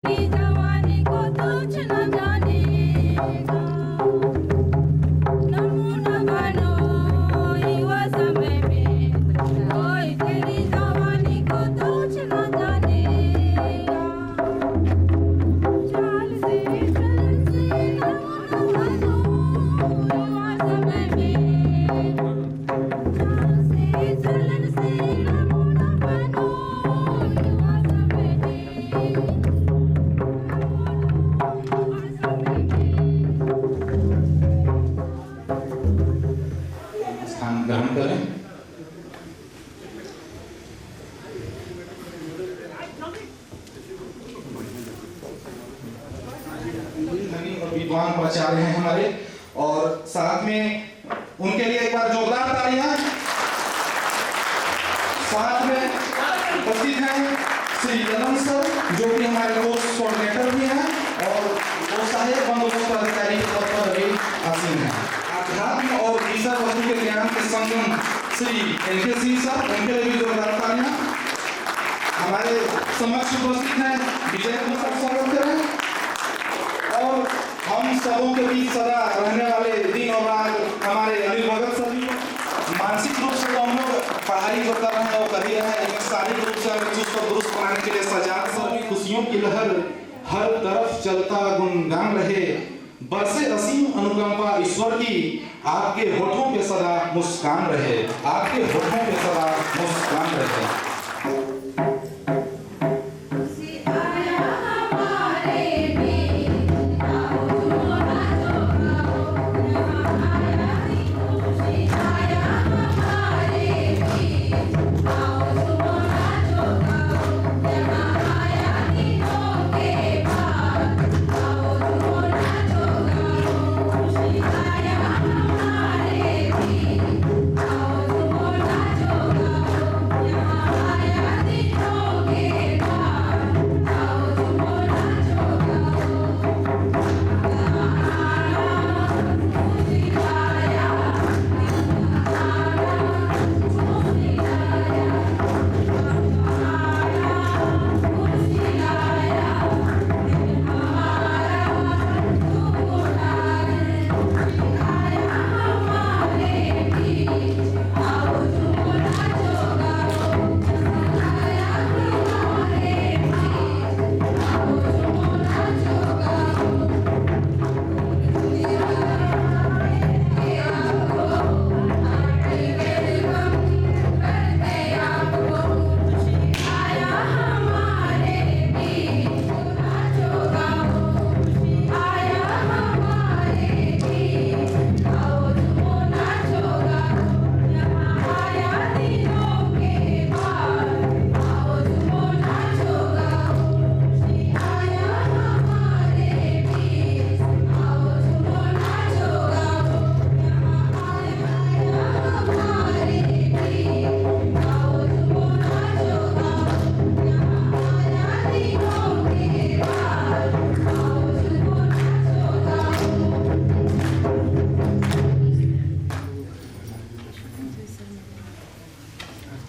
जवानी को तुझ न जानेगा, नमूना बनो युवा समय में, कोई तेरी जवानी को तुझ न जानेगा, चाल से चलन से नमूना बनो युवा समय में, चाल से चलन से नमूना बनो युवा समय में। स्थान ग्रहण करें। विद्वान प्राचार्य हैं हमारे, और साथ में उनके लिए एक बार जोरदार तालियां। साथ में उपस्थित हैं श्री ललन सर, जो कि हमारे कोर्स कोऑर्डिनेटर भी हैं और वो सहायक बंदोबस्त अधिकारी के पद पर भी आसीन हैं। अध्यात्म और विषय वस्तु के ज्ञान के संगम श्री एनके सिंह सर, उनके लिए भी जोरदार तालियां। हमारे समक्ष उपस्थित हैं विजय कुमार, स्वागत करें। और हम सबों के बीच सदा रहने वाले दिन और रात हमारे अनिल भगत सर भी, मानसिक रूप से तो हम लोग पढ़ाई जो कर रहे हैं वो कर ही रहे हैं, लेकिन शारीरिक रूप से हमें चुस्त और दुरुस्त बनाने के लिए सजाद सर भी। खुशियों की लहर हर तरफ चलता गुनगान रहे, बरसे असीम अनुकंपा ईश्वर की, आपके होठों पे सदा मुस्कान रहे, आपके होठों पे सदा मुस्कान रहे।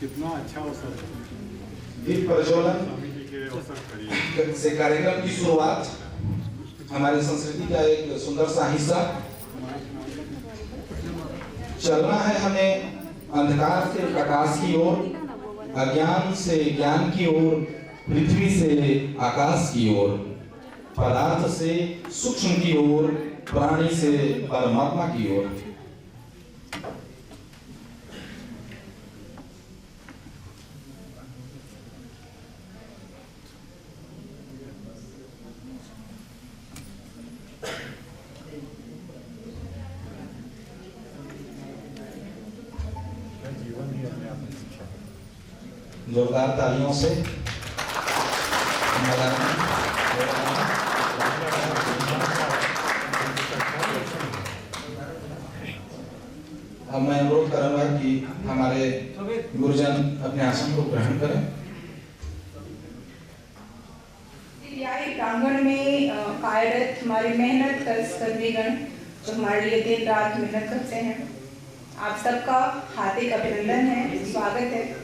कितना अच्छा अवसर दीप प्रज्वलन से कार्यक्रम की शुरुआत, हमारी संस्कृति का एक सुंदर सा हिस्सा। चलना है हमें अंधकार से प्रकाश की ओर, अज्ञान से ज्ञान की ओर, पृथ्वी से आकाश की ओर, पदार्थ से सूक्ष्म की ओर, प्राणी से परमात्मा की ओर। जोरदार तालियों से अब मैं अनुरोध करूंगा कि हमारे गुरुजन अपने आसन को ग्रहण करें। प्रांगण में कार्यरत हमारे मेहनत कर्मवीगण जो हमारे लिए दिन रात मेहनत करते हैं, आप सबका हार्दिक अभिनंदन है, स्वागत है।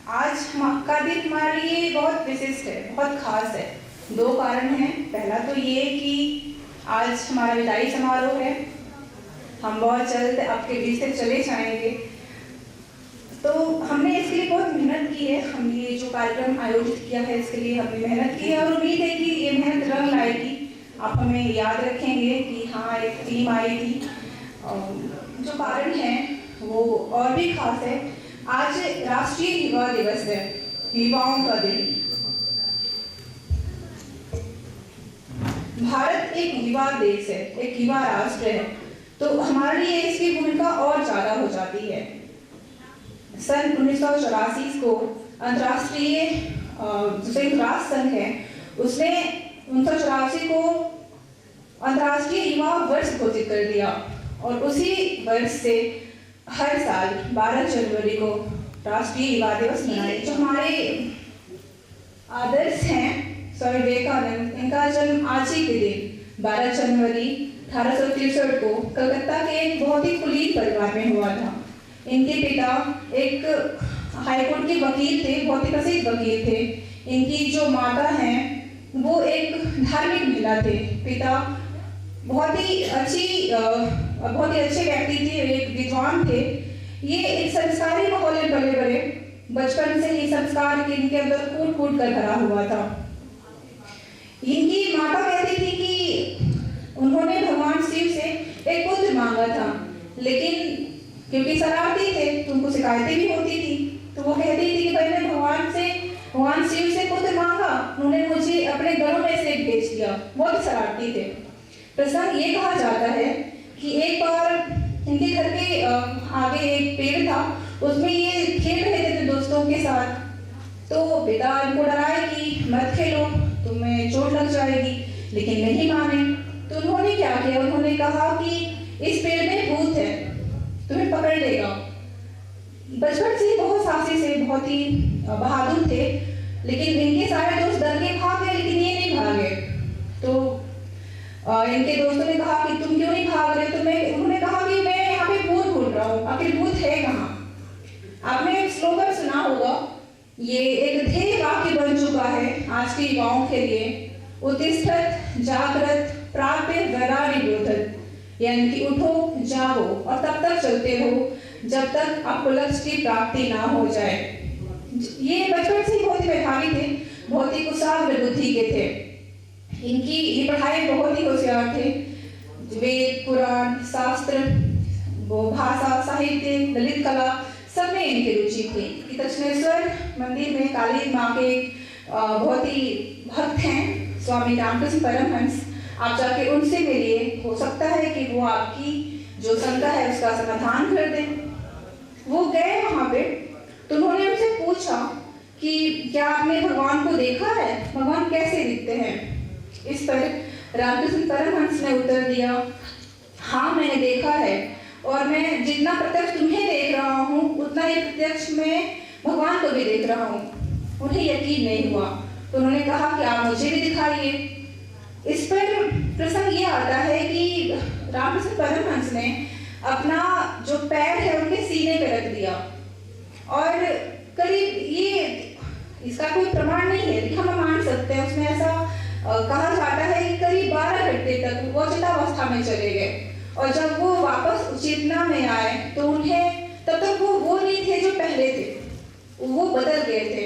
आज का दिन हमारे लिए बहुत विशिष्ट है, बहुत खास है। 2 कारण हैं। पहला तो ये कि आज हमारा विदाई समारोह है। हम बहुत जल्द आपके बीच से चले जाएंगे। तो हमने इसके लिए बहुत मेहनत की है। हमने ये जो कार्यक्रम आयोजित किया है इसके लिए हमने मेहनत की है और उम्मीद है कि ये मेहनत रंग लाएगी। आप हमें याद रखेंगे कि हाँ, एक टीम आई थी। जो कारण है वो और भी खास है। आज राष्ट्रीय युवा दिवस है, युवाओं का दिन। भारत एक युवा देश है, एक युवा राष्ट्र है, तो हमारे लिए इसकी भूमिका और ज्यादा हो जाती है। सन 1984 को अंतर्राष्ट्रीय संयुक्त राष्ट्र संघ है, उसने 1984 को अंतर्राष्ट्रीय युवा वर्ष घोषित कर दिया और उसी वर्ष से हर साल 12 जनवरी को राष्ट्रीय युवा दिवस मनाए। जो हमारे आदर्श हैं स्वामी विवेकानंद, इनका जन्म आज ही के दिन 12 जनवरी 1863 को कलकत्ता के एक बहुत ही कुलीन परिवार में हुआ था। इनके पिता एक हाईकोर्ट के वकील थे, बहुत ही प्रसिद्ध वकील थे। इनकी जो माता हैं वो एक धार्मिक महिला थे। पिता बहुत ही अच्छे व्यक्ति थे, एक विद्वान थे। ये एक संस्कारी माहौल में पले बड़े। बचपन से ही संस्कार इनके अंदर कूट कूट कर भरा हुआ था। इनकी माता कहती थी कि उन्होंने भगवान शिव से एक पुत्र मांगा था, लेकिन क्योंकि शरारती थे तो उनको शिकायतें भी होती थी, तो वो कहती थी कि भाई मैं भगवान शिव से पुत्र मांगा, उन्होंने मुझे अपने घरों में से एक भेज दिया। बहुत शरारती थे। प्रसंग ये कहा जाता है कि एक बार इनके घर के आगे एक पेड़ था, उसमें ये खेल रहे थे दोस्तों के साथ। तो पिता इनको डराए कि मत खेलो, तुम्हें चोट लग जाएगी, लेकिन नहीं माने। तो उन्होंने क्या किया, उन्होंने कहा कि इस पेड़ में भूत है, तुम्हें पकड़ लेगा। बचपन से बहुत साहसी से, बहुत ही बहादुर थे, लेकिन इनके सारे दोस्त डर के भाग गए, लेकिन ये नहीं भागे। तो इनके दोस्तों ने कहा कि तुम क्यों नहीं भाग रहे? तो उन्होंने कहा कि मैं यहाँ पे भूत ढूंढ रहा हूँ, आखिर भूत है कहाँ? आपने एक स्लोगन सुना होगा, ये एक ध्येय वाक्य बन चुका है आज के युवाओं के लिए। उत्तिष्ठत जागृत प्राप्य वैराग्योधत, यानी कि उठो जागो और तब तक चलते रहो जब तक आपको लक्ष्य की प्राप्ति ना हो जाए। ये बचपन से बहुत ही मेधावी थे, बहुत ही कुशाग्र बुद्धि के थे। इनकी ये पढ़ाई बहुत ही होशियार थे। वेद, पुराण, शास्त्र, वो भाषा, साहित्य, ललित कला, सब में इनकी रुचि थी। दक्षिणेश्वर मंदिर में काली माँ के बहुत ही भक्त हैं स्वामी रामकृष्ण परमहंस। आप जाके उनसे मिलिए, हो सकता है कि वो आपकी जो शंका है उसका समाधान कर दें। वो गए वहाँ पे, तो उन्होंने उनसे पूछा कि क्या आपने भगवान को देखा है, भगवान कैसे दिखते हैं? इस पर रामकृष्ण परमहंस ने उत्तर दिया, हाँ मैंने देखा है, और मैं जितना प्रत्यक्ष तुम्हें देख रहा हूँ उतना ही प्रत्यक्ष मैं भगवान को भी देख रहा हूँ। उन्हें यकीन नहीं हुआ, तो उन्होंने कहा कि आप मुझे भी दिखाइए। इस पर प्रसंग ये आता है कि रामकृष्ण परमहंस ने अपना जो पैर है उनके सीने पे रख दिया, और करीब ये इसका कोई प्रमाण नहीं है कि हम मान सकते हैं, उसमें ऐसा कहा जाता है कि करीब 12 घंटे तक वो चितावस्था में चले गए, और जब वो वापस चेतना में आए तो उन्हें तब तक वो नहीं थे जो पहले थे, वो बदल गए थे।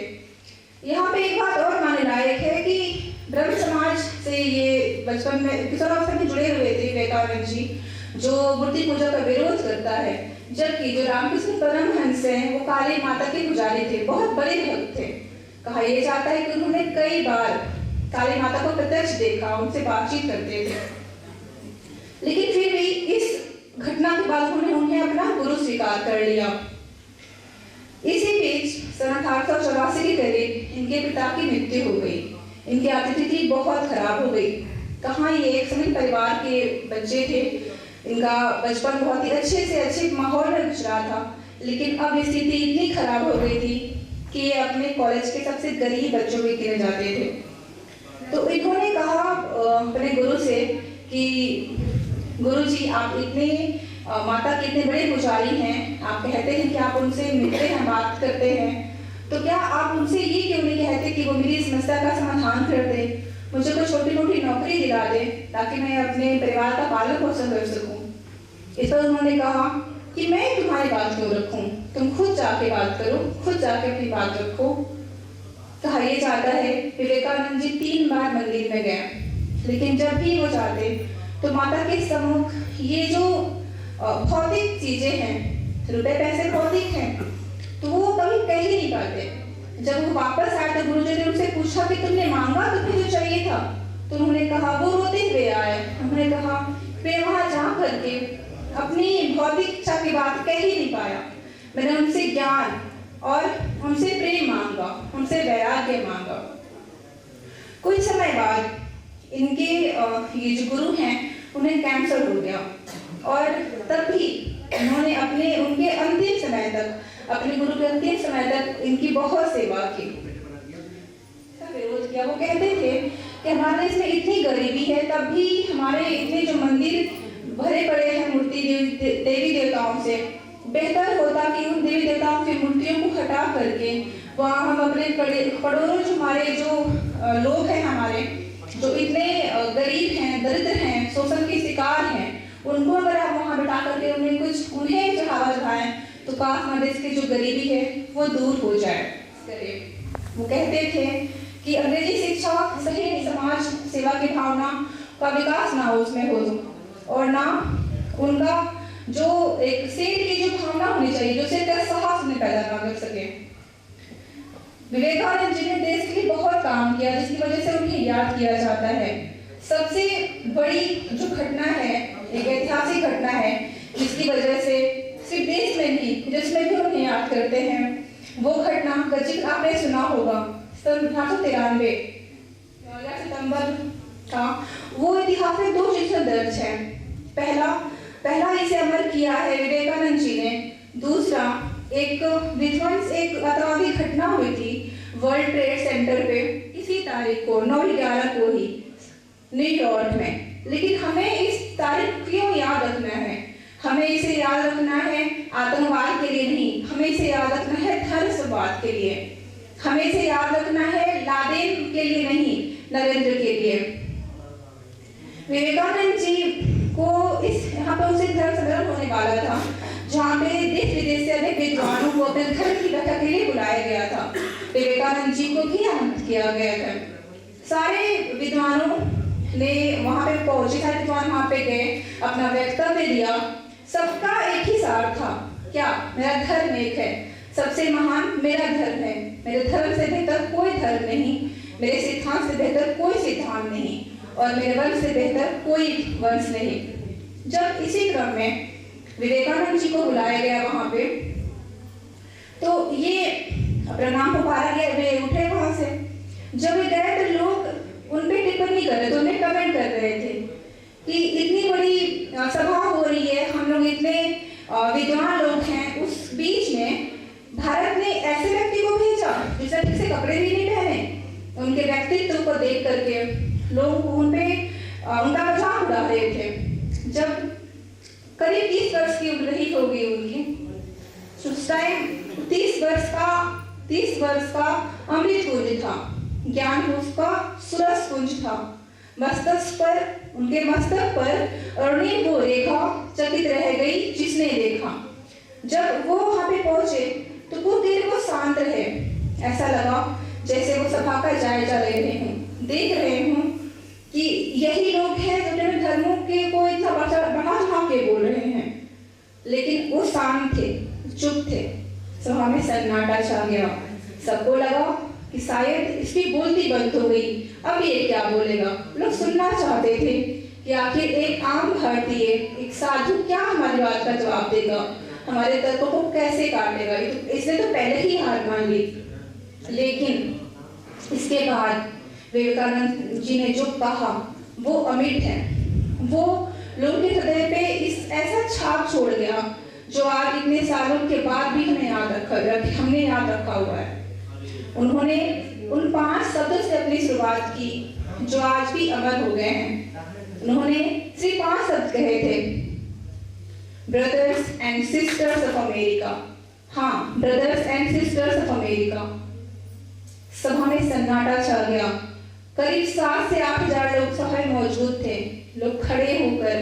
यहाँ पे एक बात और मानने लायक है कि ब्रह्म समाज से ये बचपन में किशोरावस्था में जुड़े हुए थे विवेकानंद जी, जो मूर्ति पूजा का विरोध करता है, जबकि जो रामकृष्ण परमहंस हैं वो काली माता के पुजारी थे, बहुत बड़े भक्त थे। कहा यह जाता है कि उन्होंने कई बार काली माता को प्रत्यक्ष देखा, उनसे बातचीत करते थे, लेकिन फिर भी इस घटना के बाद उन्हें अपना गुरु स्वीकार कर लिया। इसी बीच सन 1884 के करीब इनके पिता की मृत्यु हो गई। इनकी स्थिति बहुत खराब हो गई। कहाँ ये एक सभी परिवार के बच्चे थे, इनका बचपन बहुत ही अच्छे से अच्छे माहौल में गुजरा था, लेकिन अब स्थिति इतनी खराब हो गई थी कि ये अपने कॉलेज के सबसे गरीब बच्चों में गिने जाते थे। तो इन्होंने कहा अपने गुरु से कि गुरुजी आप इतने माता के इतने बड़े पुजारी हैं, आप कहते हैं कि आप उनसे मिलते हैं, बात करते हैं, तो क्या आप उनसे ये क्यों नहीं कहते कि वो मेरी समस्या का समाधान कर दे, मुझे कोई छोटी मोटी नौकरी दिला दे ताकि मैं अपने परिवार का पालन पोषण कर सकूं। इस पर उन्होंने कहा कि मैं तुम्हारी बात क्यों रखूं, तुम खुद जाके बात करो, खुद जाके अपनी बात रखो। कहा यह जाता है विवेकानंद जी 3 बार मंदिर में गए, लेकिन जब भी वो जाते तो माता के सम्मुख ये जो भौतिक चीजें हैं, रुपए पैसे भौतिक हैं, तो वो कभी कह ही नहीं पाते। जब वो वापस आए तो गुरुजी ने उनसे पूछा कि तुमने मांगा, तुम्हें जो चाहिए था, तो उन्होंने कहा, वो रोते हुए आए, उन्होंने कहा मैं वहां जा करके अपनी भौतिक इच्छा की बात कह ही नहीं पाया। मैंने उनसे ज्ञान और उनसे प्रेम मांगा, उनसे वैराग्य मांगा। कुछ समय बाद इनके ये जो गुरु हैं उन्हें कैंसर हो गया और तब भी उन्होंने उनके अंतिम समय तक, अपने गुरु के अंतिम समय तक इनकी बहुत सेवा की, विरोध किया। वो कहते थे कि हमारे देश में इतनी गरीबी है, तब भी हमारे इतने जो मंदिर भरे पड़े हैं मूर्ति देवी देवताओं से, बेहतर होता कि उन देवी देवताओं की मूर्तियों को हटा करके वहाँ हम अपने करोड़ों जो हमारे जो लोग हैं, हमारे जो इतने गरीब हैं, दरिद्र हैं, शोषण के शिकार हैं, उनको अगर आप वहाँ बिठा करके उन्हें चढ़ावा चढ़ाएं तो काश हमारे देश की जो गरीबी है वो दूर हो जाए। वो कहते थे कि अंग्रेजी शिक्षा सही समाज सेवा की भावना का विकास ना हो उसमें हो, और ना उनका जो एक सेठ की जो भावना होनी चाहिए, जो सेठ का साहस उन्हें पैदा ना कर सके। विवेकानंद जी ने देश के लिए बहुत काम किया, जिसकी वजह से उन्हें याद किया जाता है। सबसे बड़ी जो घटना है, एक ऐतिहासिक घटना है, जिसकी वजह से सिर्फ देश में नहीं, जिसमें भी उन्हें याद करते हैं, वो घटना का जिक्र आपने सुना होगा, सन 1893 सितंबर का। वो इतिहास में 2 चीजें दर्ज है। पहला इसे अमर किया है विवेकानंद जी ने। दूसरा एक विध्वंस, एक आतंकी घटना हुई थी वर्ल्ड ट्रेड सेंटर पे इसी तारीख को 9/11 को ही न्यूयॉर्क में। लेकिन हमें इस तारीख क्यों याद रखना है? हमें इसे याद रखना है आतंकवाद के लिए नहीं, हमें इसे याद रखना है धर्मवाद के लिए, हमें इसे याद रखना है लादेन के लिए नहीं, नरेंद्र के लिए। विवेकानंद जी को यहाँ पे उसे धर्म सम्मेलन होने वाला था, जहाँ पे देश विदेश से अनेक विद्वानों को अपने धर्म की बैठक के लिए बुलाया गया था। विवेकानंद जी को भी आमंत्रित किया गया था। सारे विद्वानों ने वहाँ पे पहुंचे, सारे विद्वान वहाँ पे गए, अपना वक्तव्य दिया। सबका एक ही सार था, क्या? मेरा धर्म एक है, सबसे महान मेरा धर्म है, मेरे धर्म से बेहतर कोई धर्म नहीं, मेरे सिद्धांत से बेहतर कोई सिद्धांत नहीं, और मेरे वंश से बेहतर कोई वंश नहीं। जब इसी क्रम में विवेकानंद जी को बुलाया गया वहां पे, तो ये अपना नाम पुकारा गया, वे उठे वहां से। जब वे गए तो लोग उन पे टिप्पणी कर रहे थे, उन्हें कमेंट कर रहे थे कि इतनी बड़ी सभा हो रही है, हम लोग इतने विद्वान लोग हैं, उस बीच में भारत ने ऐसे व्यक्ति को भेजा जिसने ठीक से कपड़े भी नहीं पहने। उनके व्यक्तित्व को देख करके लोग उन पे उनका मजाक उड़ा रहे थे। जब करीब 30 वर्ष की उम्र ही हो गई उनकी, उस टाइम 30 वर्ष का अमृत कुंज था, ज्ञान कुंज का सुरस कुंज था। उनके मस्तक पर अरुणिम वो रेखा चकित रह गई जिसने देखा। जब वो वहां पे पहुंचे तो कुछ देर वो शांत रहे, ऐसा लगा जैसे वो सभा का जायजा ले रहे हैं, देख रहे हूँ कि यही लोग हैं जो अपने धर्मों के को इतना बढ़ा चढ़ा के बोल रहे हैं। लेकिन वो शांत थे, चुप थे। सभा में सन्नाटा छा गया। सबको लगा कि शायद इसकी बोलती बंद हो गई, अब ये क्या बोलेगा। लोग सुनना चाहते थे कि आखिर एक आम भारतीय, एक साधु क्या हमारी बात का जवाब देगा, हमारे तर्कों को कैसे काटेगा। इसने तो पहले ही हार मान ली। लेकिन इसके बाद विवेकानंद जी ने जो कहा वो अमिट है, वो लोगों के हृदय पे इस ऐसा छाप छोड़ गया जो आज इतने सालों के बाद भी हमने याद रखा हुआ है। उन्होंने उन 5 शब्दों से अपनी शुरुआत की जो आज भी अमर हो गए हैं। उन्होंने सिर्फ 5 शब्द कहे थे, brothers and sisters of America. हाँ, brothers and sisters of America. सभा में सन्नाटा छा गया। करीब 7 से 8 हजार लोग सभा में मौजूद थे। लोग खड़े होकर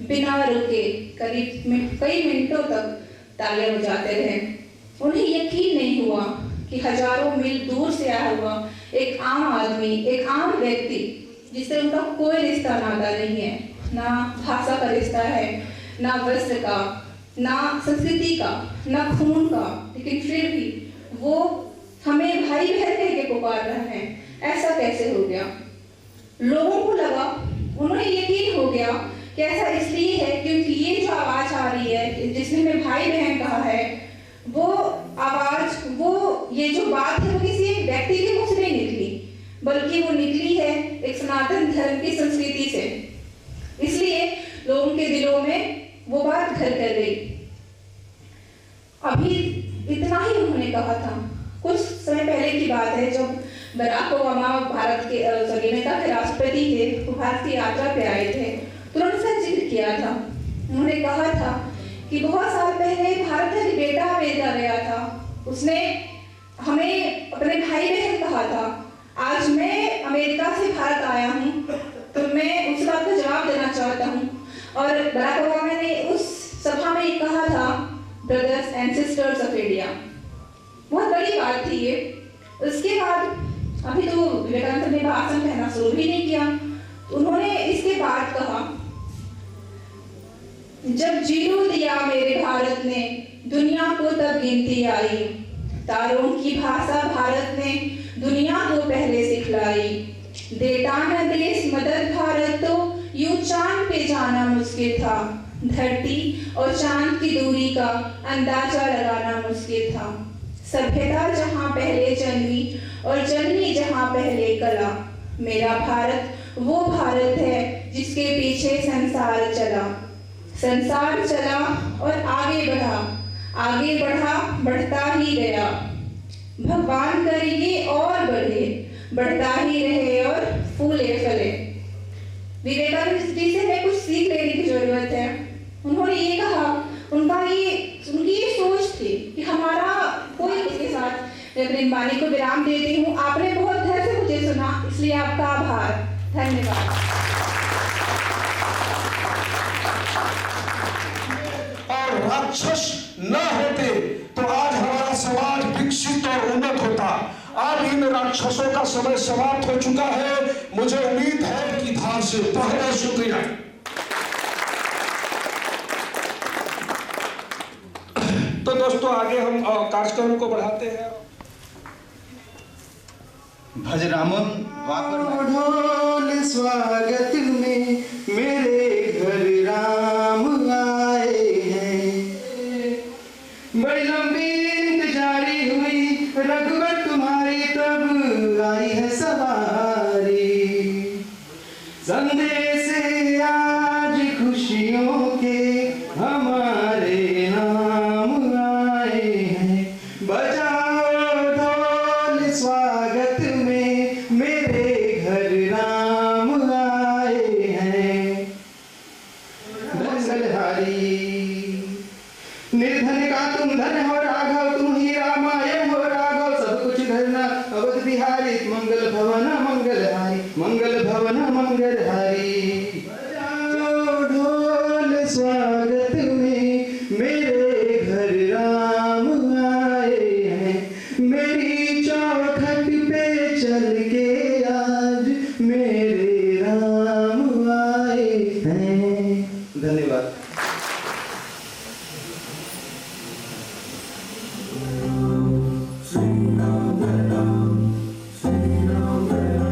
बिना रुके कई मिनटों तक तालियां बजाते रहे। उन्हें यकीन नहीं हुआ कि हजारों मील दूर से आया हुआ एक आम आदमी, एक आम व्यक्ति जिससे उनका कोई रिश्ता नाता नहीं है, ना भाषा का रिश्ता है, ना वस्त्र का, ना संस्कृति का, ना खून का, लेकिन फिर भी वो हमें भाई बहन कह के पुकार रहे हैं। ऐसा कैसे हो गया? लोगों को लगा, उन्हें यकीन हो गया कि ऐसा इसलिए है क्योंकि ये जो आवाज आ रही है जिसने हमें भाई बहन कहा है, वो आवाज, वो ये जो बात है वो किसी एक व्यक्ति के मुंह से नहीं निकली, बल्कि वो निकली है एक सनातन धर्म की संस्कृति से। इसलिए लोगों के दिलों में वो बात घर कर गई। अभी इतना ही उन्होंने कहा था। कुछ समय पहले की बात है जब बराक ओबामा भारत के अमेरिका के राष्ट्रपति थे, वो भारत की यात्रा पे आए थे, तो उन्होंने जिक्र किया था। उन्होंने कहा था कि बहुत साल पहले भारत का बेटा अमेरिका गया था, उसने हमें अपने भाई बहन कहा था। आज मैं अमेरिका से भारत आया हूँ, तो मैं उस बात का जवाब देना चाहता हूँ। और बराक ओबामा ने उस सभा में कहा था, brothers and sisters of India. बहुत बड़ी बात थी ये। उसके बाद अभी तो विवेकानंद ने भाषण कहना शुरू भी नहीं किया। उन्होंने इसके बाद कहा, जब जीरो दिया मेरे भारत ने, दुनिया को तब गिनती आई। तारों की भाषा भारत ने दुनिया को पहले सिखलाई। देता न देश मदद भारत तो यूं चांद पे जाना मुश्किल था। धरती और चांद की दूरी का अंदाजा लगाना मुश्किल था। सभ्यता जहां पहले जन्मी और जन्मी जहां पहले कला। मेरा भारत वो भारत है जिसके पीछे संसार चला। संसार चला और आगे बढ़ा, आगे बढ़ा, बढ़ता ही गया। भगवान करेंगे और बढ़े, बढ़ता ही रहे और फूले फले। विवेकानंद जी से हमें कुछ सीख लेने की जरूरत है। उन्होंने ये कहा, उनकी ये सोच थी कि हमारा कोई इसके साथ मैं अपनी वाणी को विराम देती हूँ। आपने बहुत धैर्य से मुझे सुना, इसलिए आपका आभार, धन्यवाद। और राक्षस न होते तो आज हमारा समाज विकसित और उन्नत होता। अब इन राक्षसों का समय समाप्त हो चुका है। मुझे उम्मीद है कि धार से बहुत शुक्रिया। तो दोस्तों आगे हम कार्यक्रम को बढ़ाते हैं। भजरामन ढोल स्वागत में मेरे घर राम आए हैं। बड़ी लंबी इंतजारी हुई रघुवर तुम्हारी, तब आई है सवारी। संदेश आज खुशियों के हमारे नाम आए हैं। बजाओ ढोल स्वागत में मेरे घर राम आए हैं। बंगलहारी निर्धन का तुम धन हो राघव, तुम ही रामायण हो राघव। सब कुछ धरना अवध बिहारी, मंगल भवन मंगलहारी, मंगल भवन मंगलहारी। बजाओ ढोल स्वागत में मेरे घर राम आए हैं। मेरी चौखट पे चल के आज मेरे राम आए हैं। धन्यवाद। Freedom, freedom, freedom, freedom.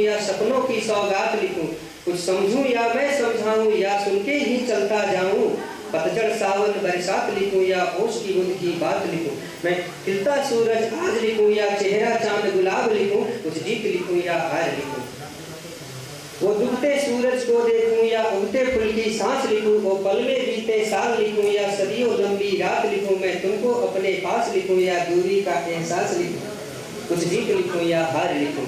या सपनों की सौगात लिखूं, कुछ समझूं या मैं समझाऊं या सुन के ही चलता जाऊं, पतझड़ सावन बरसात लिखूं या होश की बुद्ध की बात लिखूं, मैं खिलता सूरज आज लिखूं या चेहरा चांद गुलाब लिखूं, कुछ जीत लिखूं या हार लिखूं, वो डूबते सूरज को देखूं या उगते फूल की सांस लिखूं, वो पल में बीते साल लिखूं या सदियों लंबी रात लिखूं, मैं तुमको अपने पास लिखूं या दूरी का एहसास लिखूं, कुछ जीत लिखूं या हार लिखूं,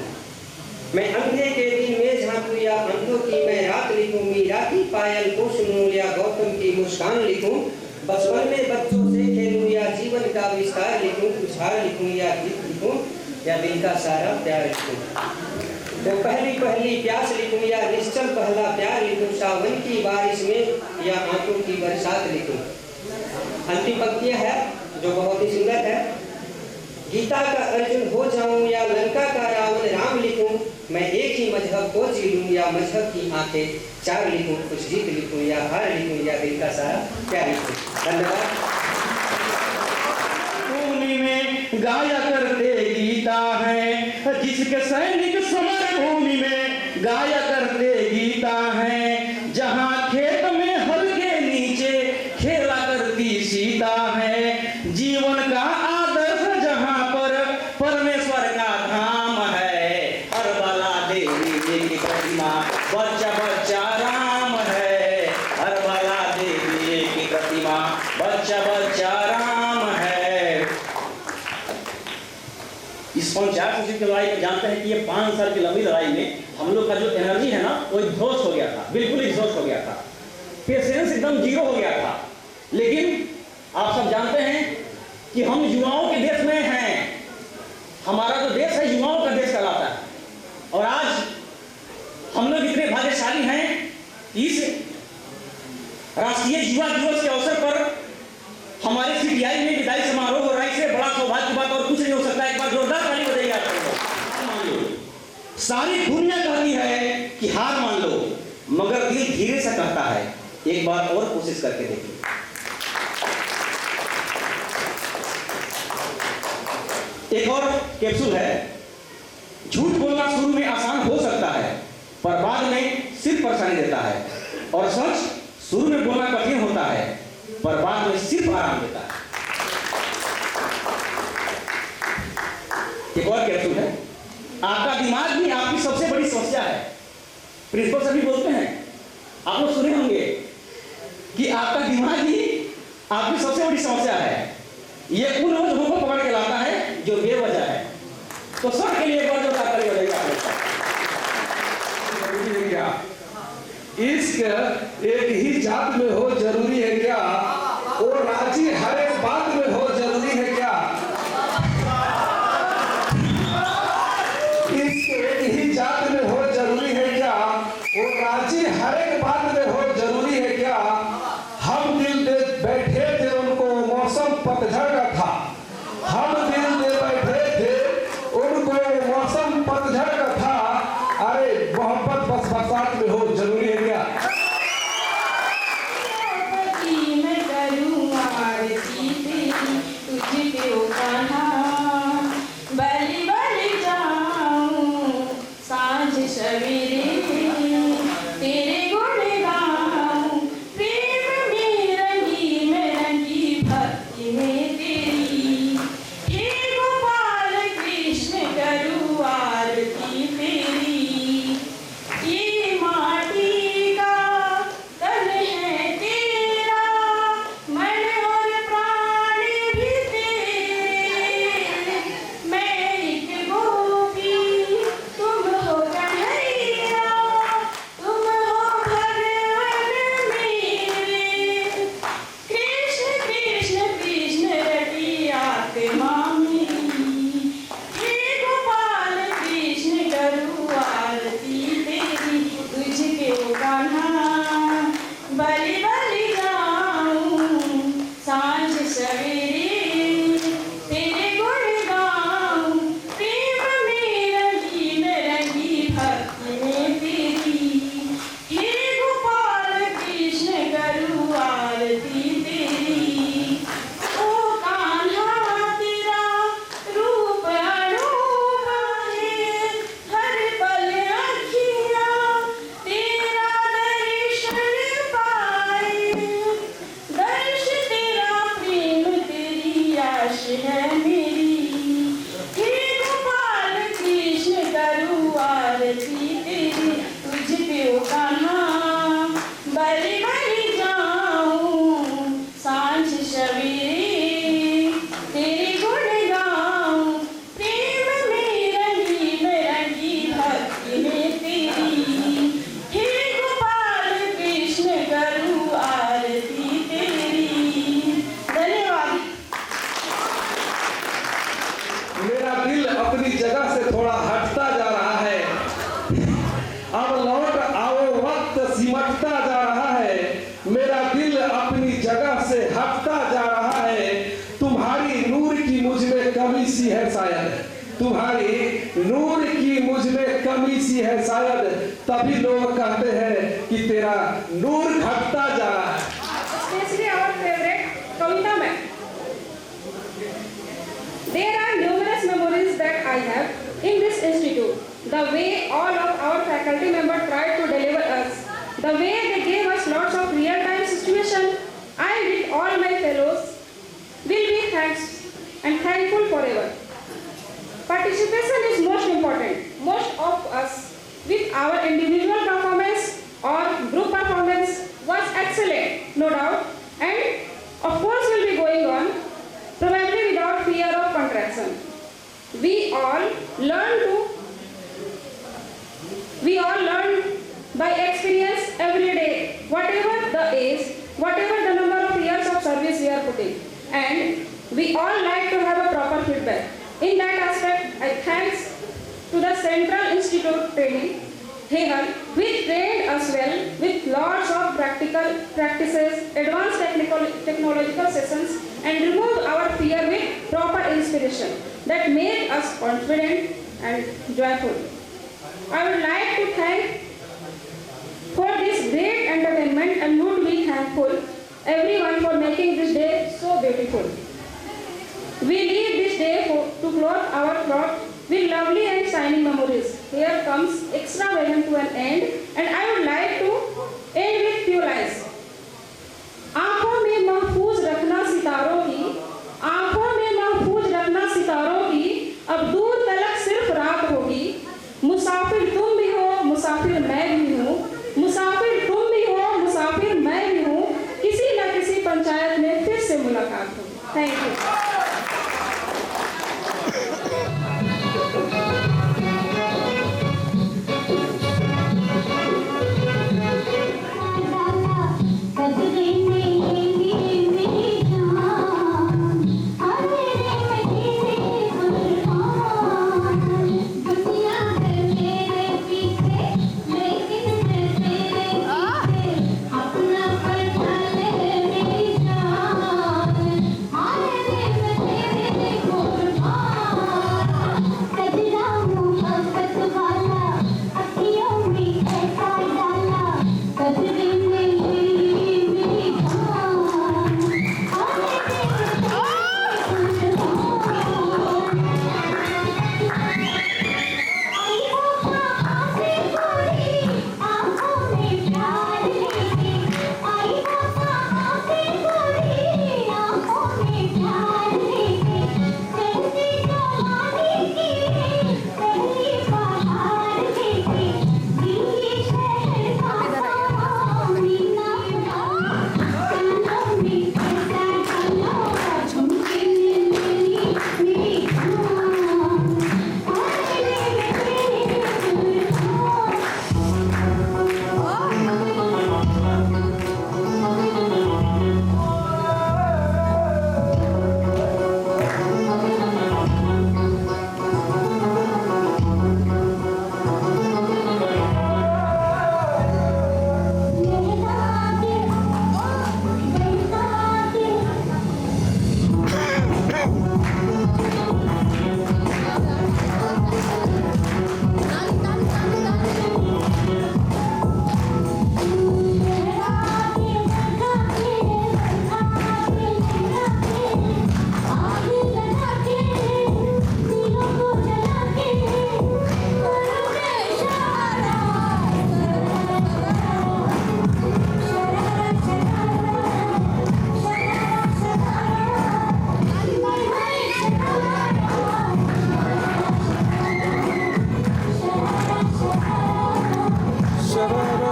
मैं अंधे के दिन में झांकूं या अंधों की मैं रात लिखूं, मीरा की पायल को सुनूं या गौतम की मुस्कान लिखूं, बचपन में बच्चों से खेलूं या जीवन का विस्तार लिखूं, कुछ हार लिखूं या जीत लिखूं या दिल का सारा प्यार लिखूं, तो पहली पहली प्यास लिखूं या निश्चल पहला प्यार लिखूं, सावन की बारिश में या आंखों की बरसात लिखूं। अंतिम पंक्तियां है जो बहुत ही सुंदर है। गीता का अर्जुन हो जाऊं या लंका का रावण राम लिखूं, मैं एक ही मजहब को जी लूं या मजहब की आंखें चार लिखूं, कुछ जीत लिखूं या हार लिखूं या दिल का सारा प्यार लिखूं। धन्यवाद। भूमि में गाया करते गीता है, जिसके सैनिक समर भूमि में गाया करते गीता है, जहाँ खेत में हल के नीचे खेला करती सीता है, जीवन का आदर्श जहाँ पर परमेश्वर का धाम है, हर बाला देवी की प्रतिमा बच्चा बच्चा राम है, हर बाला देवी की प्रतिमा बच्चा बच्चा राम है। इस 49 की लड़ाई में जानते हैं कि ये 5 साल की लंबी लड़ाई में हम लोग का जो एनर्जी है ना वो एग्जॉस्ट हो गया था, बिल्कुल एग्जॉस्ट हो गया था, पेशेंस एकदम जीरो हो गया था। लेकिन आप सब जानते हैं कि हम युवाओं के देश में हैं, हमारा जो देश है युवाओं का देश कहलाता है, और आज हम लोग इतने भाग्यशाली हैं कि इस राष्ट्रीय युवा दिवस के अवसर पर हमारे सीपीआई में विदाई समारोह हो रहा है। इससे बड़ा सौभाग्य की बात और कुछ नहीं हो सकता। एक बार जोरदार ताली बजाइए आप लोगों। सारी दुनिया कहती है कि हार मान लो, मगर दिल धीरे से कहता है एक बार और कोशिश करके देखिए। एक और कैप्सूल है। झूठ बोलना शुरू में आसान हो सकता है पर बाद में सिर्फ परेशानी देता है, और सच शुरू में बोलना कठिन होता है पर बाद में सिर्फ आराम देता है। एक और कैप्सूल है। आपका दिमाग ही आपकी सबसे बड़ी समस्या है। प्रिंसिपल सभी बोलते हैं, आप लोग सुने होंगे कि आपका दिमाग ही आपकी सबसे बड़ी समस्या है। ये उन लोगों को पकड़ के लाता है जो बेवजह है। तो सर के लिए एक बार जो ताली बजाइए आप लोग। इश्क एक ही जात में हो जरूरी है क्या, और राजी हर एक बात में हो जरूरी है क्या, इश्क एक ही जात में हो जरूरी है क्या, और राजी हर एक बात में हो जरूरी है क्या, हम दिल दे बैठे थे उनको मौसम पतझड़ का था, हम दिल दे बैठे थे उनको मौसम पतझड़ का था, अरे मोहब्बत बस बरसात में हो जरूरी है क्या। मैं करूँ आरती तेरी तुम्हारी नूर की मुझ में कमी सी है शायद, तभी लोग कहते हैं कि तेरा नूर घटता जा रहा है। Especially our favorite Kavita ma'am. There are numerous memories that I have in this institute. The way all of our faculty members tried to deliver us, the way they gave us lots of real-time situation, I with all my fellows will be thanks and thankful forever. Participation is most important. Most of us with our individual performance or group performance was excellent, no doubt, and of course will be going on, probably without fear of contraction. We all learn by experience every day, whatever the age, whatever the number of years of service we are putting, and we all like to have a proper feedback. In that aspect, I thanks to the Central Institute Training, Hehan, which trained us well with lots of practical practices, advanced technological sessions, and removed our fear with proper inspiration that made us confident and joyful. I would like to thank for this great entertainment and would be thankful everyone for making this day so beautiful. We leave this day to clothe our thoughts with lovely and shining memories. Here comes extravagant to an end, and I would like to end with few lines. आंखों में महफूज रखना सितारों की, आंखों में महफूज रखना सितारों की, अब दूर तलक सिर्फ रात होगी। मुसाफिर तुम भी हो, मुसाफिर मैं भी हूँ, मुसाफिर तुम भी हो, मुसाफिर मैं भी हूँ, किसी न किसी पंचायत में फिर से मुलाकात हो। Thank you.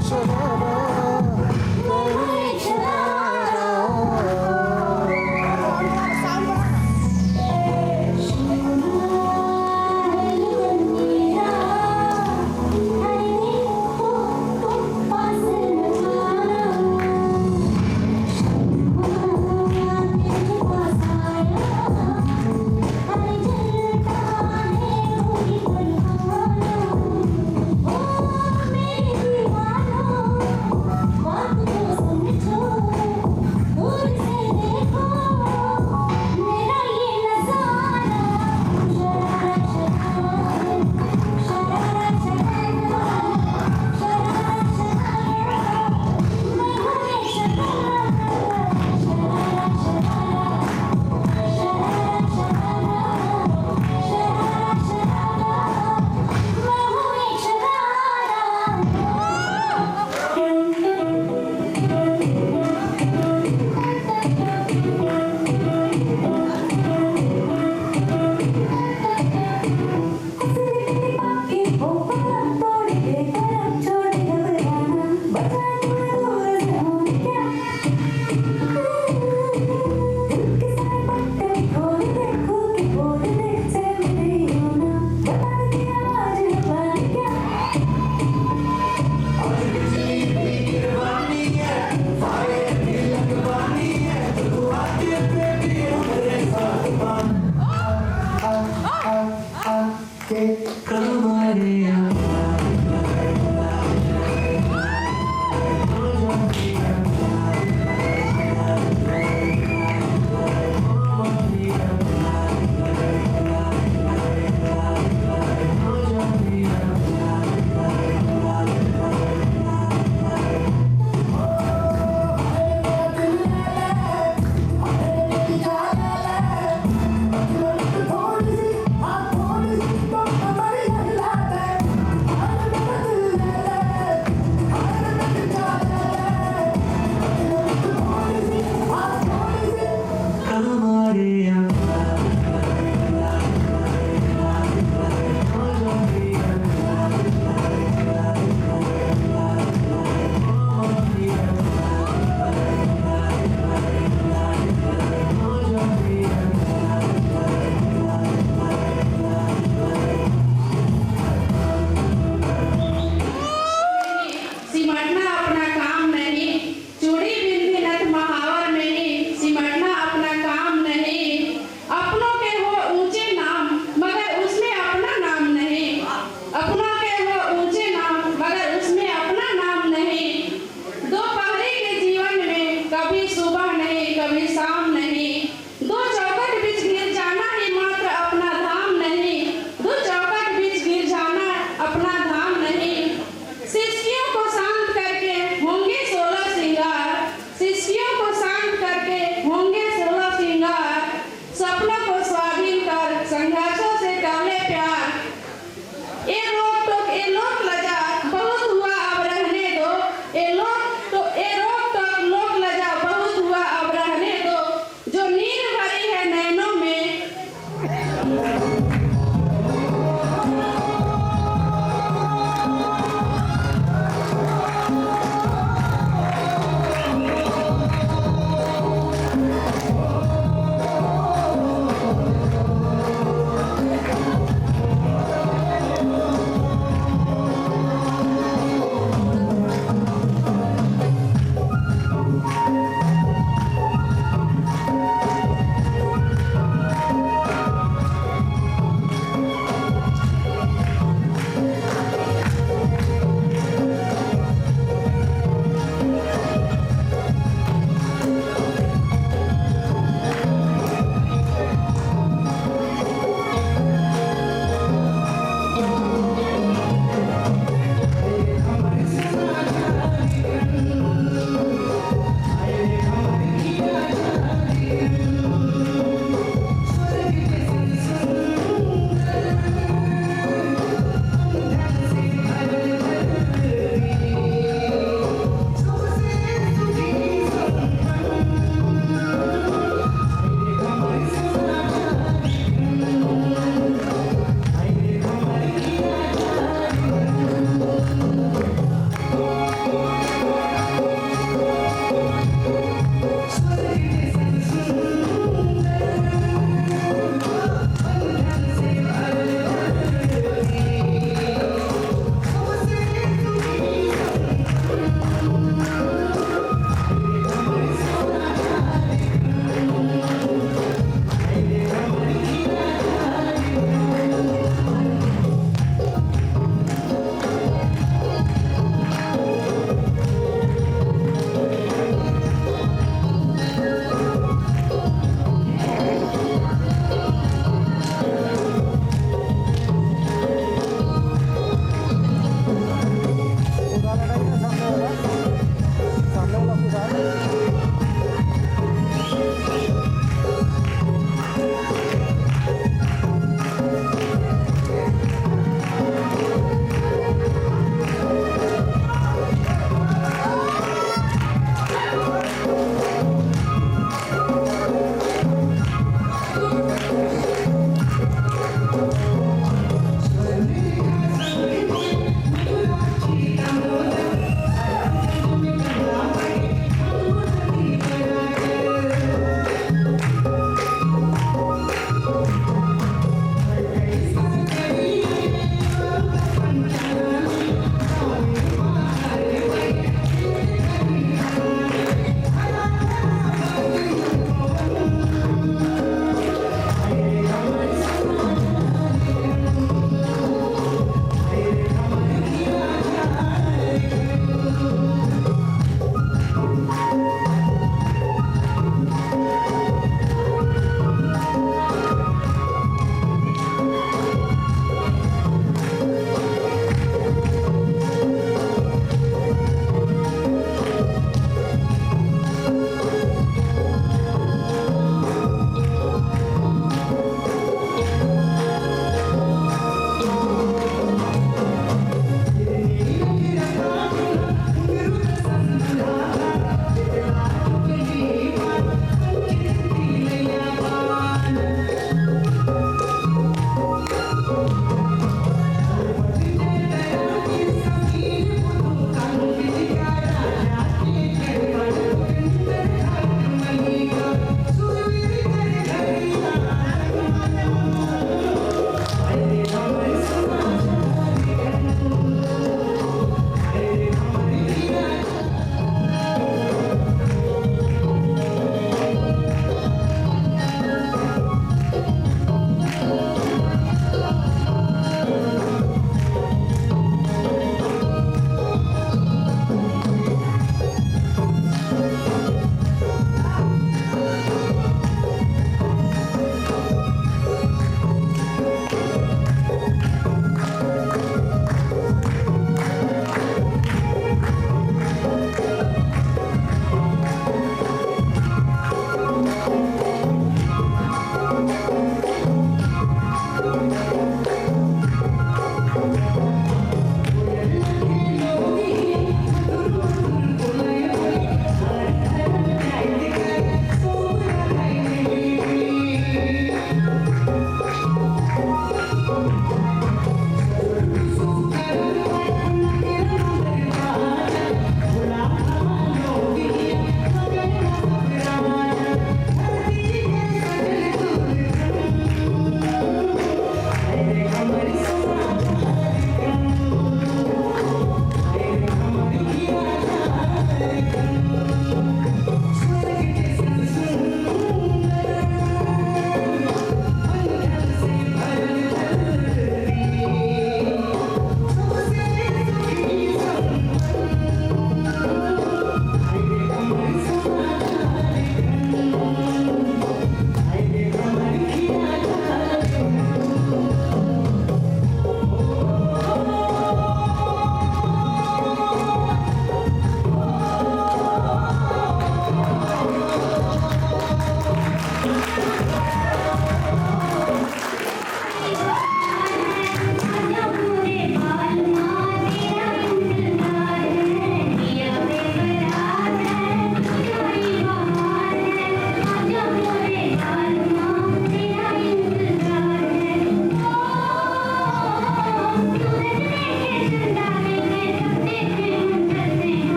Oh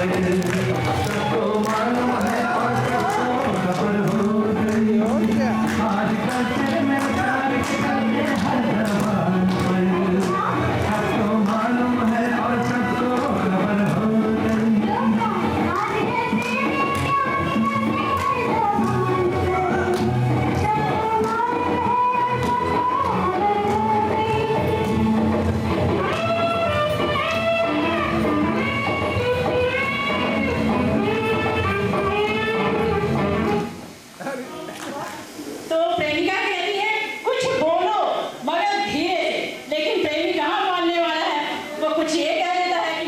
तो प्रेमिका कहती है कुछ बोलो मगर धीरे से, लेकिन प्रेमी कहाँ मानने वाला है, वो कुछ ये कह देता है कि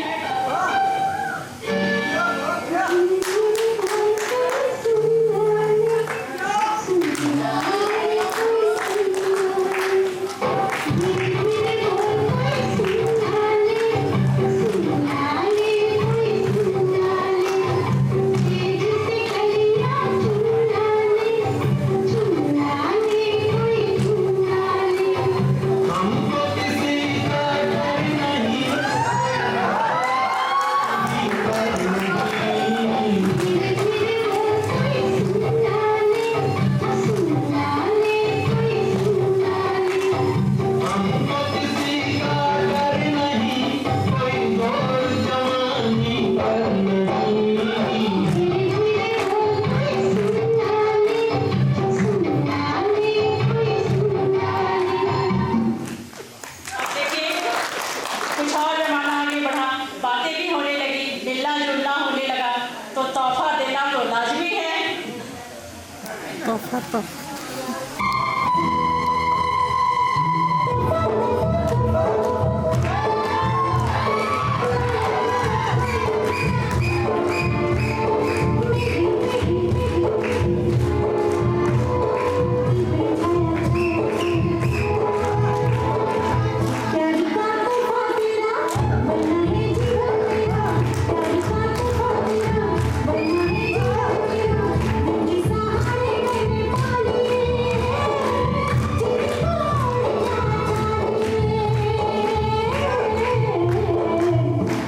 कुछ और जमाना आगे बढ़ा, बातें भी होने लगी, मिलना जुलना होने लगा, तो तोहफा देना तो लाजमी है।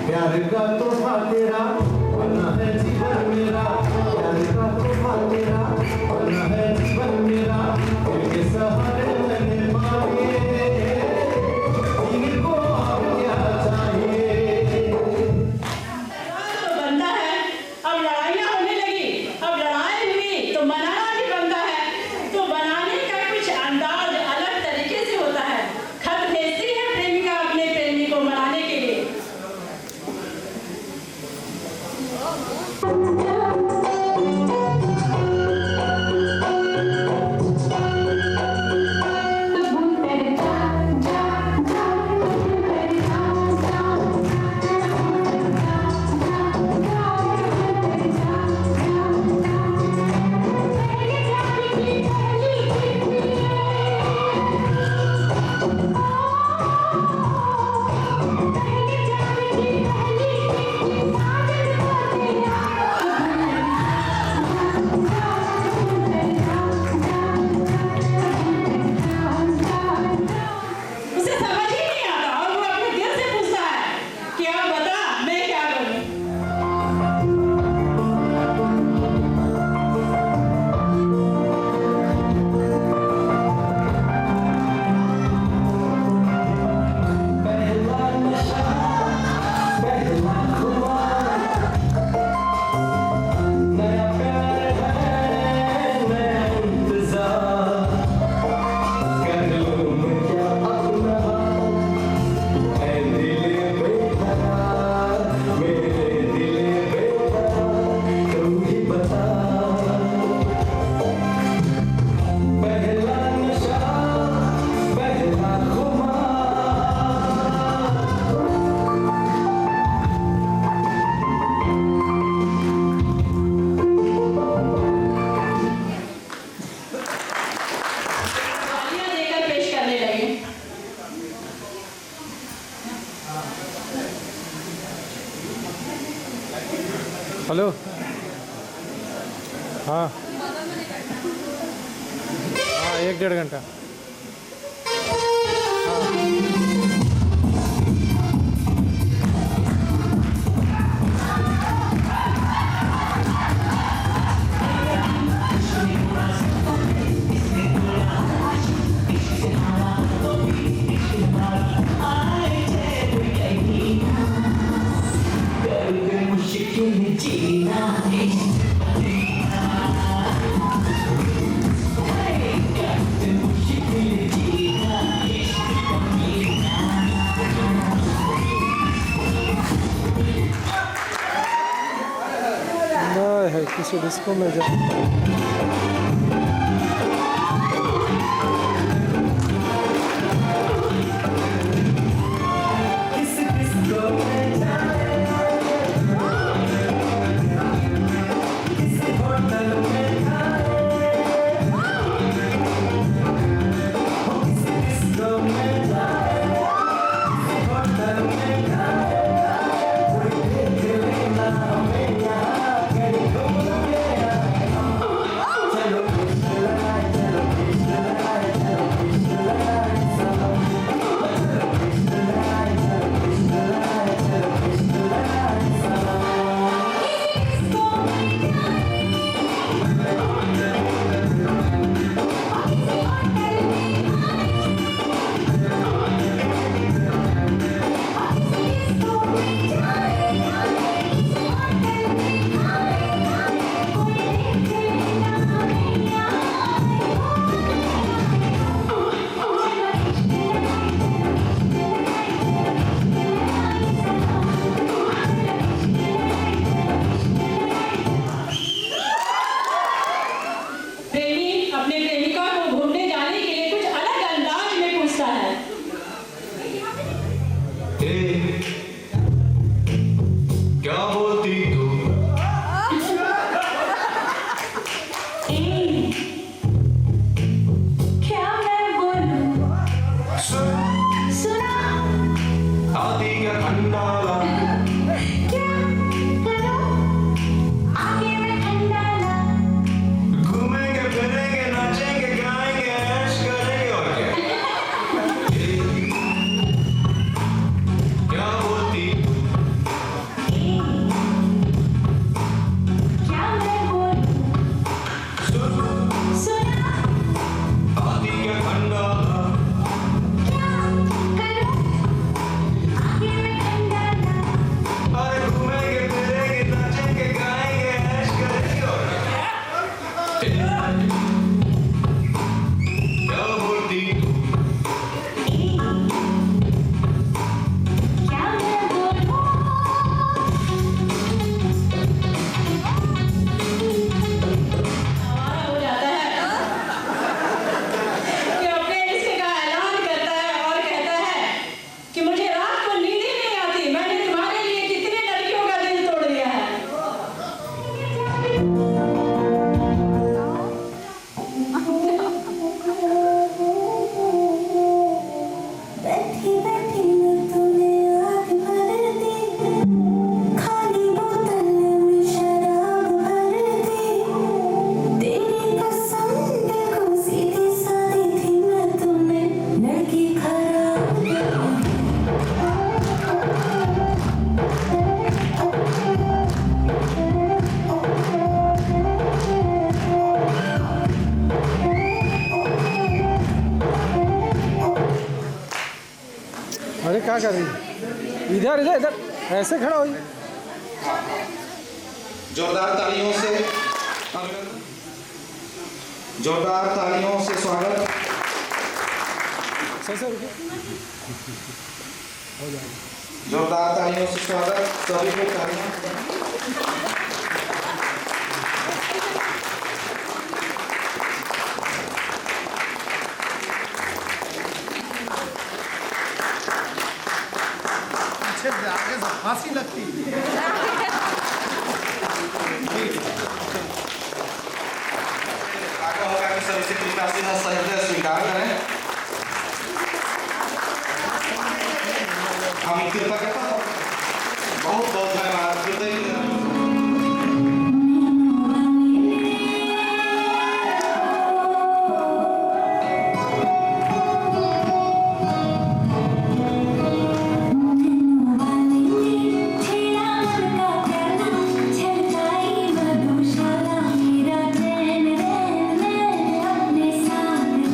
प्यार का तोहफा तेरा बना है जीवन मेरा, प्यार का तोहफा तेरा बना है जीवन मेरा, तेरे सहारे मैंने मांगे, जीने को अब क्या चाहिए। तो बनता है, अब लड़ाइयाँ होने लगी, अब लड़ाई हुई तो मनाना भी बनता है, तो बनाने का कुछ अंदाज अलग तरीके से होता है। खत भेजती है प्रेमिका अपने प्रेमी को मनाने के लिए। उसे समझ ही नहीं आता और वो अपने दिल से पूछता है कि आप बता मैं क्या करूं। पहला नशा पहला खुमार, नया प्यार है नया इंतजार, कर लूं मैं क्या अपना ऐ दिल बेकरार, मेरे दिल बेकरार तू ही बता। पहला नशा पहला खुमार, तालियां देकर पेश करने लगे। हेलो हाँ हाँ 1-1.5 घंटा हाँ। किसी डिस्को में जाए। अरे क्या कर रही है? इधर इधर इधर ऐसे खड़ा हो। जोरदार तालियों से स्वागत। जोरदार तालियों से स्वागत सभी को। तालियां। आगे से फांसी लगती आगे होगा कि सभी से कृपया सीधा सहृदय स्वीकार करें। हम कृतज्ञता बहुत बहुत धन्यवाद कृतज्ञ। मधुशाला मेरा चैन रैन रैन अपने साथ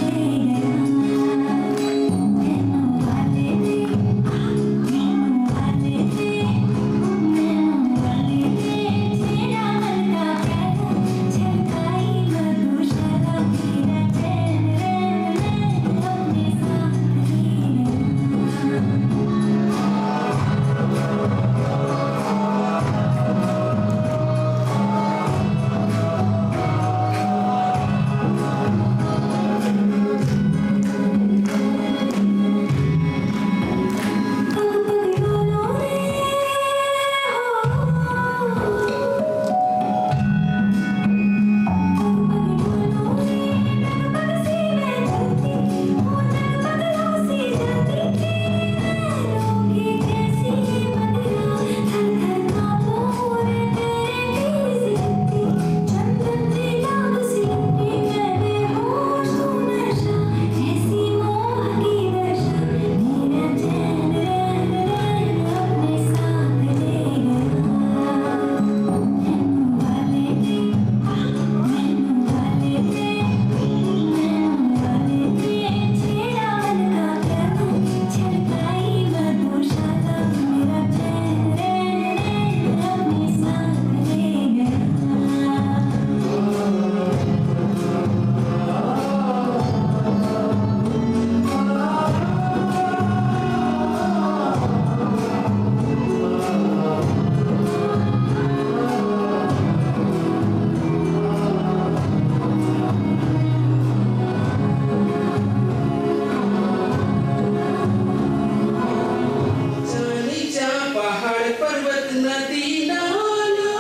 पहाड़ पर्वत नदी नाला,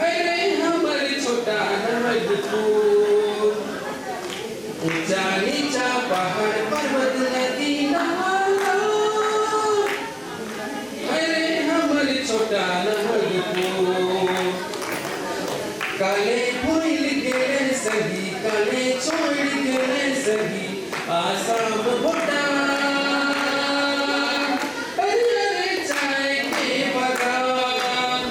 अरे हमर छोटा नमकपुर। ऊंचा नीचा पहाड़ पर्वत नदी नाला, अरे हमर छोटा नमकपुर। काले भूल गेले सही, काले छोड़ गेले सही, आसाम भूटान, अरे चाय के बागान।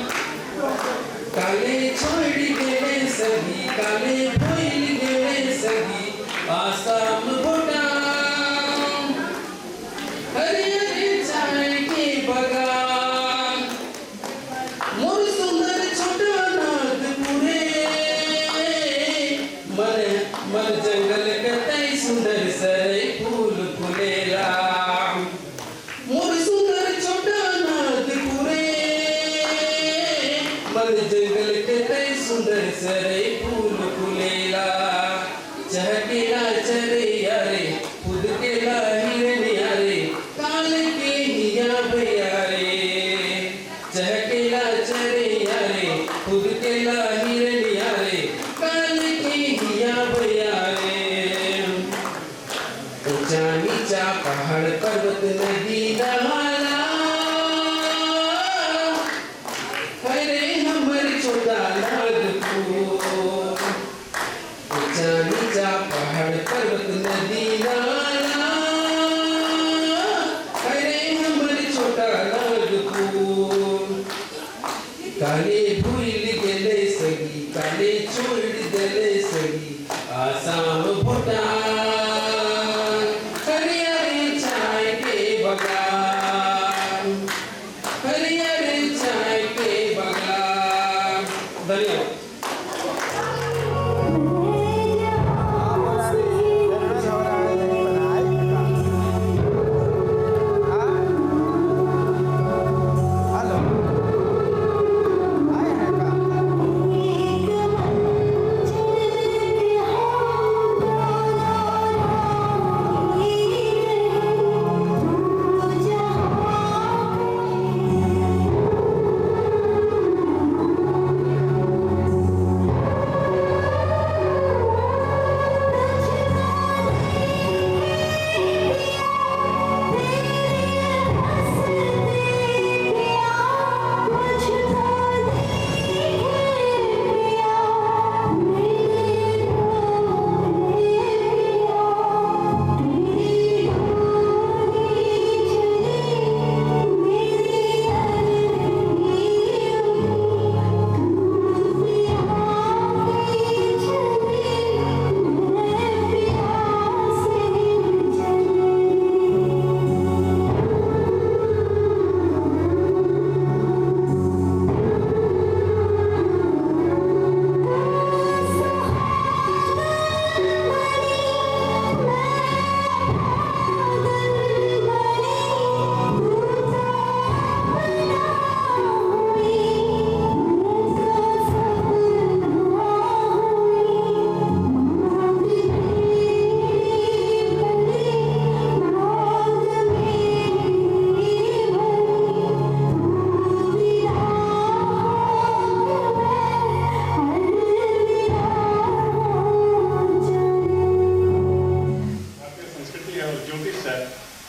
काले छोड़ गेले सही, काले भूल गेले सही, आसाम भूटान, अरे चाय के बागान। मोर सुंदर छोटा नागपुरे, मन जंगल कतई सुंदर सरे फूल फुलेला। मोर सुंदर छोटा नागपुरे, मन जंगल कतई सुंदर सरे फूल फुलेला। चहकेला चरैया रे, फुदकेला हिरनिया रे, काल के हिया भैया रे। चहकेला चरैया रे, फुदकेला हिरनिया रे, काल के हिया भैया रे। ऊंचा नीचा पहाड़ पर्वत नदी नाला, अरे हमर छोटा नागपुर। ऊंचा नीचा पहाड़ पर्वत नदी नाला, अरे हमर छोटा नागपुर। काले भूल गेले सगी, काले छोड़ देले सगी, आसाम भूटान, हरियाली चाय के बागान, हरियाली चाय के बागान। धन्यवाद।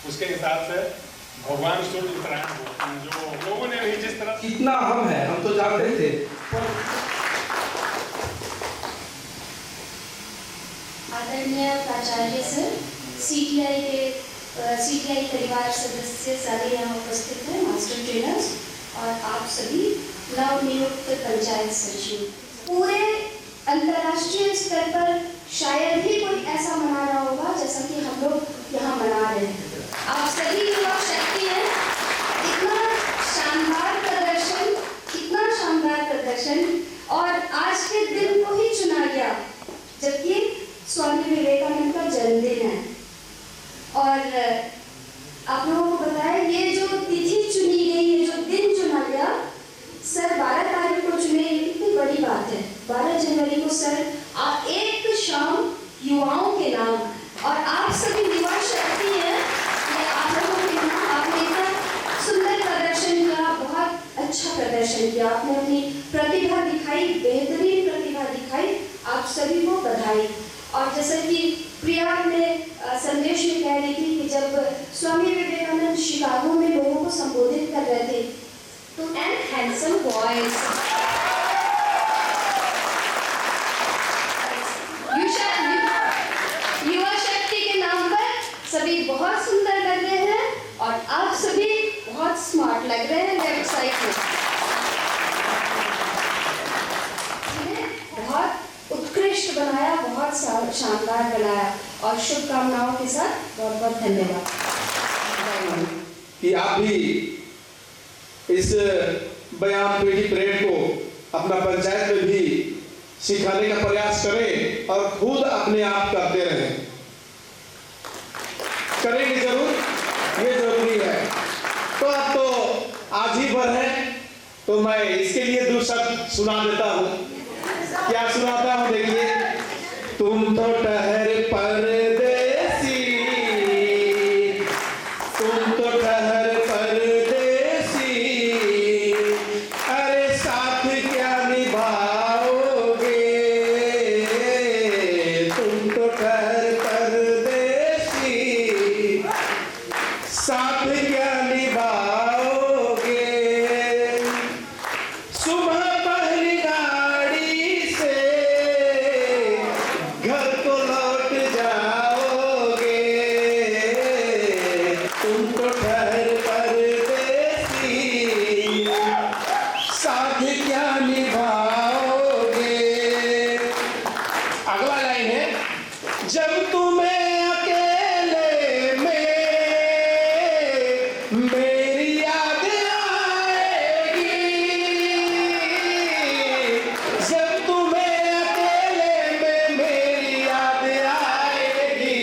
उसके हिसाब से भगवान सूर्य उत्तरायण जो लोगों ने भी जिस तरह कितना हम है हम तो जानते थे। आदरणीय प्राचार्य सर, सीटीआई परिवार सदस्य सारे यहाँ उपस्थित हैं, मास्टर ट्रेनर्स और आप सभी नवनियुक्त पंचायत सचिव। पूरे अंतर्राष्ट्रीय स्तर पर शायद ही कोई ऐसा मना रहा होगा जैसा कि हम लोग यहाँ मना रहे हैं। आप सभी युवा शक्ति हैं, इतना शानदार प्रदर्शन, इतना शानदार प्रदर्शन, और आज के दिन को ही चुना गया जबकि स्वामी विवेकानंद का जन्मदिन है। और आप लोगों को बताया ये जो तिथि चुनी गई, ये जो दिन चुना गया, सर 12 तारीख को चुने, ये कितनी बड़ी बात है। 12 जनवरी को सर एक शाम युवाओं के नाम, और आप सभी युवा शक्ति हैं, ये आप लोगों के नाम प्रदर्शन किया, आपने अपनी प्रतिभा दिखाई, बेहतरीन प्रतिभा दिखाई। आप सभी को बधाई। और जैसा कि प्रिया ने संदेश में कह रही थी कि जब स्वामी विवेकानंद शिकागो में लोगों को संबोधित कर रहे थे तो एंड हैंडसम बॉयज, युवा शक्ति के नाम पर सभी बहुत सुंदर लग रहे हैं और आप सभी बहुत स्मार्ट लग रहे हैं। लेफ्ट साइड में बहुत उत्कृष्ट बनाया, बहुत शानदार बनाया और शुभकामनाओं के साथ बहुत बहुत धन्यवाद। कि आप भी इस व्यायाम पीढ़ी परेड को अपना पंचायत में भी सिखाने का प्रयास करें और खुद अपने आप करते रहें। करेंगे जरूर, ये जरूरी है। तो अब तो आज ही भर है, तो मैं इसके लिए दूसरा सुना देता हूँ। क्या सुनाता हूँ देखिए। तुम तो ठहर परदेसी, तुम तो ठहर परदेसी, अरे साथ क्या निभाओगे, तुम तो ठहर परदेसी, साथ क्या निभाओगे। सुबह पहली गाड़ी से घर को लौट जाओगे, तुम तो ठहर परदेसी, साथ क्या निभाओगे। अगला लाइन है, जब तुम्हें अकेले में मेरी याद आएगी, जब तुम्हें अकेले में मेरी याद आएगी,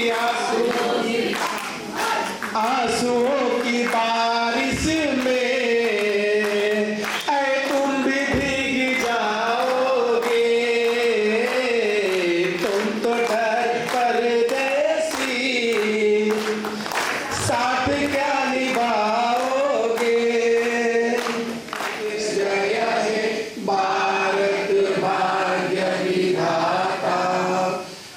आंसुओं की बारिश में ऐ तुम भी भीग जाओगे, तुम तो ठहर परदेसी, साथ क्या निभाओगे। जय है भारत भाग्य विधाता,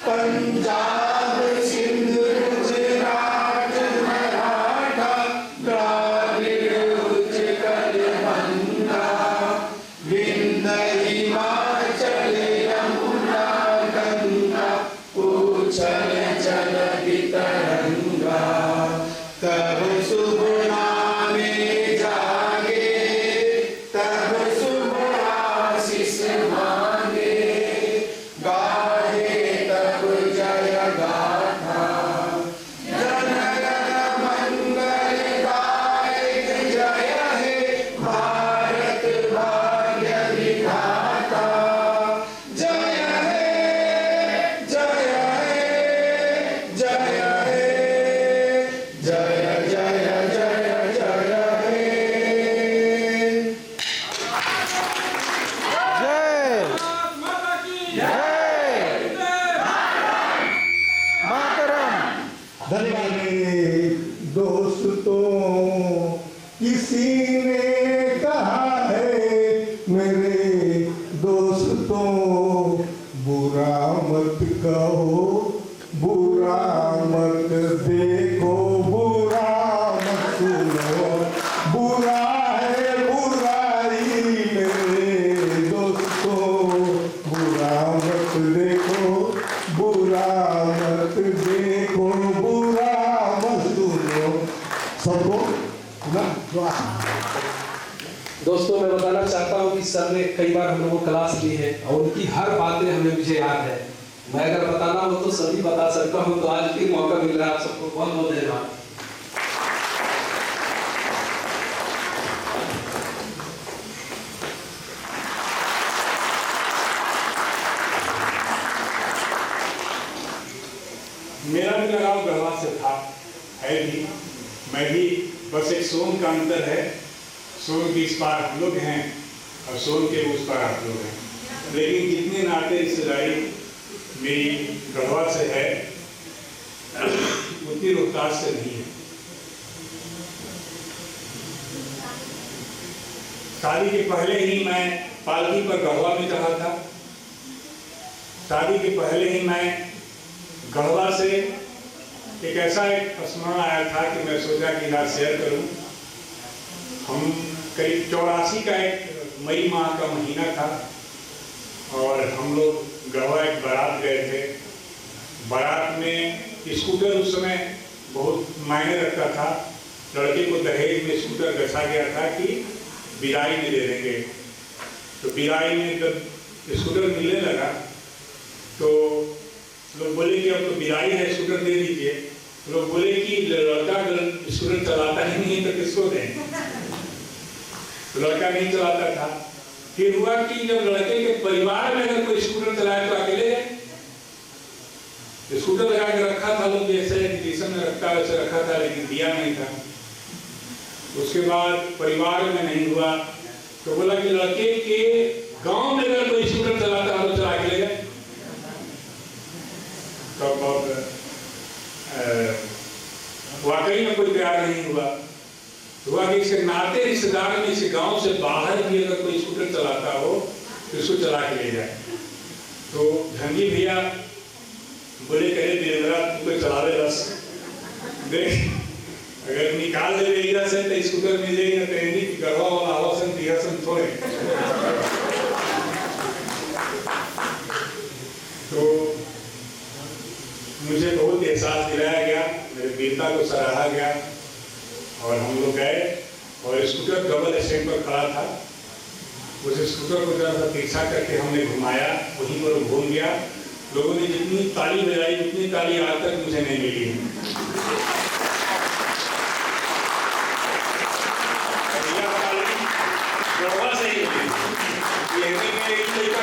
पंजाब सिंध गुजरात मराठा द्राविड़ उत्कल गंगा, विंध्य हिमाचल यमुना गंगा, उछल चलती तरंगा। तब सुबह आने जागे, तब सुबह आशीष मांगे, गाहे तब जय गाथा, जन गण मंगलदायक, जय हे भारत भाग्य विधाता, जय हे, जय हे, जय हे, जय जय जय जय हे। जय जय मातरम। मेरे दोस्तों किसी ने कहा है, मेरे दोस्तों बुरा मत कहो, बुरा मत देखो, बुरा मत सुनो, बुरा है बुराई मेरे दोस्तों, बुरा मत देखो, बुरा मत देखो, बुरा मत सुनो। सबको ना दोस्तों मैं बताना चाहता हूँ कि सर ने कई बार हम लोगों को क्लास ली है और उनकी हर बातें हमें मुझे याद है। मैं अगर बताना हो तो सभी बता सकता हूँ, तो आज फिर मौका मिल रहा है। आप सबको बहुत बहुत धन्यवाद। मेरा भी लगाव गढ़वा से था, है भी। मैं भी बस एक सोन का अंतर है, सोन के इस पार हम लोग हैं और सोन के उस पार आप लोग हैं। लेकिन कितनी नाते रिश्तेदारी मेरी गढ़वा से है, उतनी रोहतास से नहीं है। शादी के पहले ही मैं पालकी पर गढ़वा में चढ़ा था। शादी के पहले ही मैं गढ़वा से एक ऐसा एक स्मरण आया था कि मैं सोचा कि आज शेयर करूं। हम करीब 84 का एक मई माह का महीना था और हम लोग गढ़वा एक बारात गए थे। बारात में स्कूटर उस समय बहुत मायने रखता था। लड़के को दहेज में स्कूटर गसा गया था कि विदाई में दे देंगे। तो विदाई में जब स्कूटर मिलने लगा तो लोग बोले कि अब तो विदाई है, स्कूटर दे दीजिए। लोग बोले कि लड़का स्कूटर चलाता ही नहीं तो किसको दें। तो लड़का नहीं चलाता था। फिर हुआ कि जब लड़के के परिवार में अगर कोई स्कूटर चलाए तो अकेले जाए। स्कूटर लगा के रखा था, लोग जैसे डिशन में रखता वैसे रखा था, लेकिन दिया नहीं था। उसके बाद परिवार में नहीं हुआ तो बोला कि लड़के के गांव में अगर कोई स्कूटर चलाता है तो चला के ले जाए। तो वाकई में कोई तैयार नहीं हुआ। हुआ कि इसके नाते रिश्तेदार में इस गांव से बाहर भी अगर कोई स्कूटर चलाता हो तो इसको चला के ले जाए। तो धनजी भैया बोले करे देवरा तू तो चला ले बस देख, अगर निकाल दे इधर से तो स्कूटर मिल जाएगी ना ट्रेंडी की गढ़वा वाला आवासन दिहासन थोड़े। तो मुझे बहुत एहसास दिलाया गया, मेरे वीरता को सराहा गया और हम लोग गए और स्कूटर डबल स्टैंड पर खड़ा था। उस स्कूटर को जरा सा तिरछा करके हमने घुमाया, वहीं पर घूम गया। लोगों ने जितनी ताली बजाई उतनी ताली आज तक मुझे नहीं मिली है।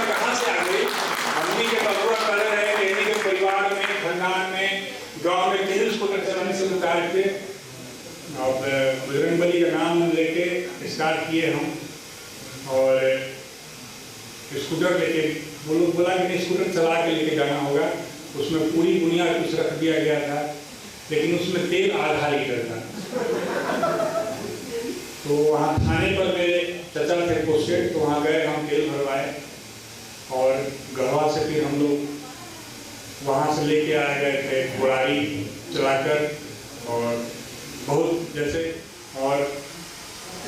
कहाँ से आ गई? मम्मी के बबुआ करे रहे, लेनी के परिवार में, खानदान में, गांव में किसी स्कूटर चलाने से उतारे थे। अब बजरंगबली का नाम लेके स्टार्ट किए हम और स्कूटर लेके वो लोग बोला कि स्कूटर चला के लेके जाना होगा। उसमें पूरी बुनियाद कुछ रख दिया गया था, लेकिन उसमें तेल आधा लीटर था। तो वहाँ थाने पर मेरे चचा थे पोस्टेड, तो वहाँ गए, हम तेल भरवाए और गढ़वा से फिर हम लोग वहाँ से लेके आ गए थे बुराड़ी चलाकर। और बहुत जैसे और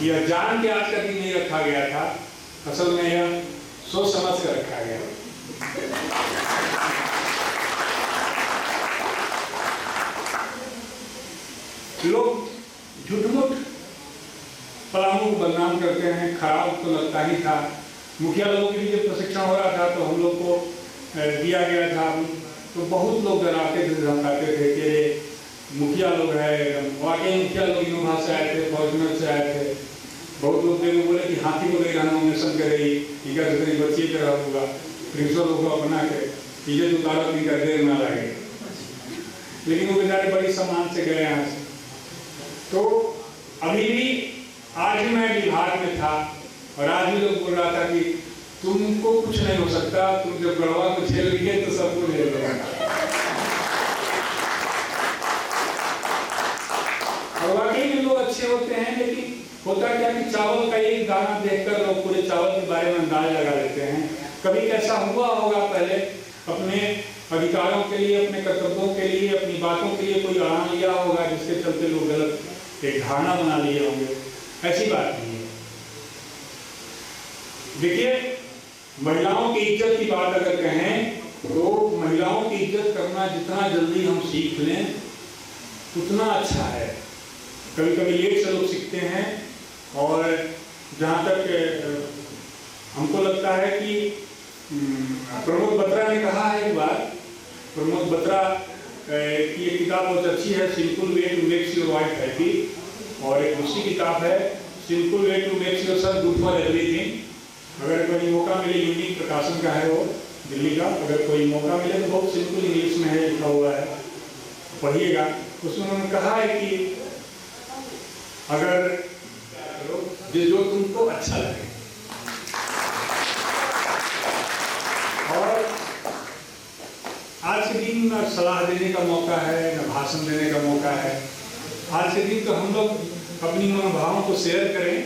यह जान के आज तक नहीं रखा गया था, असल में यह सोच समझ कर रखा गया। लोग झूठ-मूठ पलामू को बदनाम करते हैं, खराब तो लगता ही था। मुखिया लोगों के लिए जब प्रशिक्षण हो रहा था तो हम लोग को दिया गया था, तो बहुत लोग डराते थे, धमकाते थे कि मुखिया लोग है। वाकई मुखिया लोग इनोवा से आए थे, फॉर्चुनर से आए थे। बहुत लोग बोले कि हाथी को गई नॉमिनेशन कर रही, ठीक है, जितनी बच्ची कर रहा होगा प्रिंसिपल होगा बना के चीजें तो तारक नहीं कर, देर ना लगे। लेकिन वो बेचारे बड़ी सम्मान से गए यहाँ से। तो अभी भी आज भी मैं विभाग में था और आज भी लोग बोल रहा था कि तुमको कुछ नहीं हो सकता, तुम जब गढ़वा को झेल लिए तो सबको झेल लो। और वाकई में लोग अच्छे होते हैं, लेकिन होता क्या कि चावल का एक दाना देखकर लोग पूरे चावल के बारे में अंदाज लगा लेते हैं। कभी कैसा हुआ होगा पहले, अपने अधिकारों के लिए, अपने कर्तव्यों के लिए, अपनी बातों के लिए कोई अड़ान लिया होगा, जिसके चलते लोग गलत एक धारणा बना लिए होंगे। ऐसी बात नहीं है। देखिए, महिलाओं की इज्जत की बात अगर कहें तो महिलाओं की इज्जत करना जितना जल्दी हम सीख लें उतना अच्छा है। कभी कभी लेट से लोग सीखते हैं और जहाँ तक हमको लगता है कि प्रमोद बत्रा ने कहा है एक बार, प्रमोद बत्रा की एक किताब बहुत अच्छी है, simple way to make your wife happy, और एक दूसरी किताब है simple way to make yourself good for everything. अगर कोई मौका मिले, यूनिक प्रकाशन का है वो, दिल्ली का, अगर कोई मौका मिले तो बहुत सिंपल इंग्लिश में है, लिखा हुआ है, पढ़िएगा। उसमें उन्होंने कहा है कि अगर जो तुमको अच्छा लगे, और आज के दिन न सलाह देने का मौका है, न भाषण देने का मौका है। आज के दिन तो हम लोग अपनी मनोभावों को शेयर करें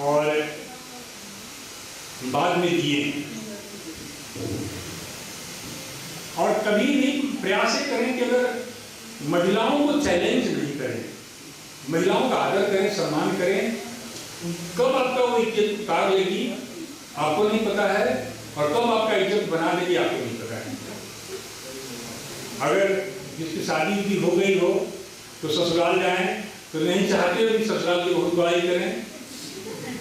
और बाद में दिए। और कभी भी प्रयास करें कि अगर महिलाओं को चैलेंज नहीं करें, महिलाओं का आदर करें, सम्मान करें। कब आपका वो इज्जत उतार लेगी आपको नहीं पता है, और कब आपका इज्जत बना लेगी आपको नहीं पता है। अगर जिसकी शादी भी हो गई हो तो ससुराल जाएं, तो नहीं चाहते हो कि ससुराल की बहुत बुराई करें,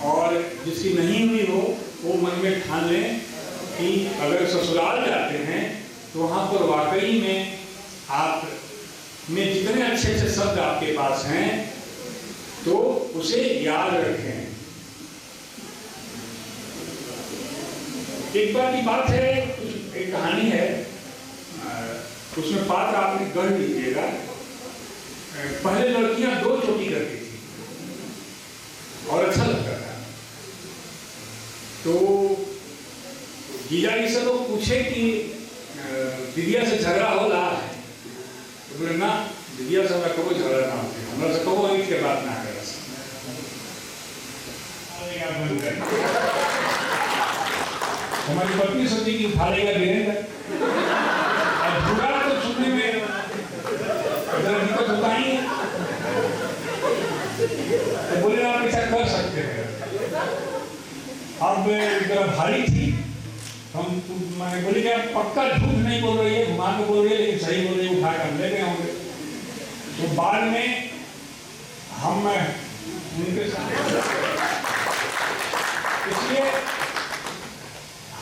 और जिसकी नहीं हुई हो वो मन में ठान लें कि अगर ससुराल जाते हैं तो वहाँ पर वाकई में आप में जितने अच्छे अच्छे शब्द आपके पास हैं तो उसे याद रखें। एक बार की बात है, एक कहानी है, उसमें पात्र आपने गढ़ लीजिएगा। पहले लड़कियां 2 चोटी करती थी और अच्छा लगता था, तो जीजा जी से लोग पूछे कि दीदिया से झगड़ा हो रहा है, तो बोले ना दीदिया से हमारा कबो झगड़ा ना होते, हमारा से कबो ईद के बात ना करे। हमारी पत्नी सोची कि उठा लेगा वीरेंद्र, और बुरा तो सुनने में जरा दिक्कत होता ही है, तो बोले आप ऐसा कर सकते हैं। अब जरा भारी थी, हम मैंने बोले कि आप पक्का झूठ नहीं बोल रही है, घुमा के बोल रही है, लेकिन सही बोल रही है, उठा कर ले गए होंगे। तो बाद में हम उनके साथ, इसलिए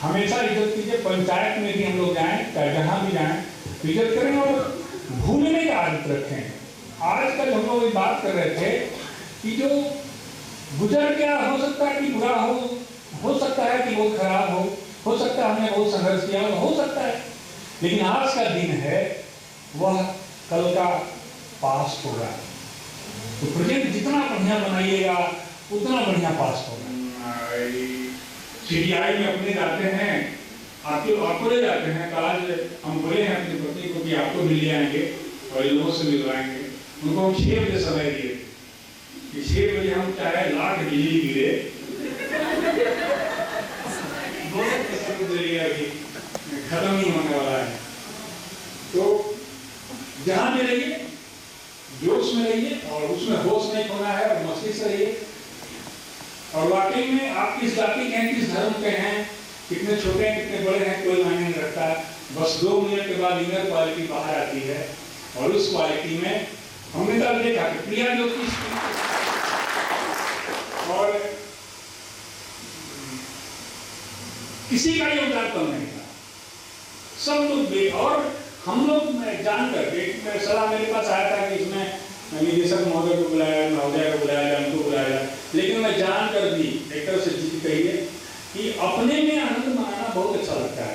हमेशा इज्जत कीजिए। पंचायत में भी हम लोग जाएं, चाहे जहाँ भी जाएं, इज्जत करें और भूलने की आदत रखें। आजकल हम लोग ये बात कर रहे थे कि जो गुजर गया हो सकता है कि बुरा हो सकता है कि वो खराब हो सकता है हमने बहुत संघर्ष किया हो सकता है, लेकिन आज का दिन है वह कल का पास्ट होगा। तो प्रेजेंट जितना बढ़िया बनाइएगा उतना बढ़िया पास्ट होगा। सीडीआई में अपने जाते हैं, आपको ले जाते हैं, कल आज हम बोले हैं अपनी पत्नी को कि आपको मिल आएंगे और इन लोगों से मिलवाएंगे। उनको हम 6 बजे समय दिए कि 6 बजे हम चाहे लाख बिजली गिरे अभी खत्म नहीं होने वाला है। तो जहां भी रहिए जोश में रहिए और उसमें होश नहीं खोना है, और मस्ती से रहिए। और वाकई में आप किस जाति के हैं, किस धर्म के हैं, कितने छोटे हैं कितने बड़े हैं, कोई मायने नहीं रखता। बस 2 मिनट के बाद इनर क्वालिटी बाहर आती है, और उस क्वालिटी में हमने तब देखा कि प्रिया ज्योति और किसी का योगदान कम नहीं था, सब लोग। और हम लोग जानकर सलाह मेरे पास आया था कि इसमें निदेशक महोदय को बुलाया, महोदय को बुलाया, हमको बुलाया, लेकिन मैं जानकर भी एक तरह से जीत कही है कि अपने में आनंद मनाना बहुत अच्छा लगता है।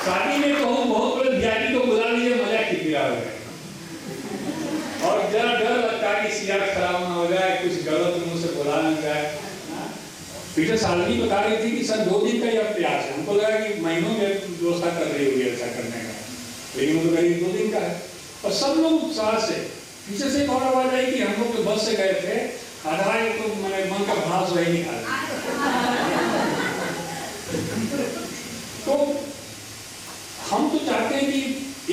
शादी में बहुत बड़े वीआईपी को बुला लीजिए, मजा किरकिरा हो जाए, और जरा डर लगता है कि सियार खराब ना हो जाए, कुछ गलत मुंह से बोला ना जाए। पीटर सालनी बता रही थी कि सर 2 दिन का यह प्रयास है, हमको लगा कि महीनों में व्यवस्था कर रही होगी ऐसा करने का, लेकिन वो तो करीब 2 दिन का है। और सब लोग उत्साह से, पीछे से एक और आवाज आई कि हम लोग जो बस से गए थे, आधा एक तो मैंने मन का भास वही निकाला। तो हम तो चाहते हैं कि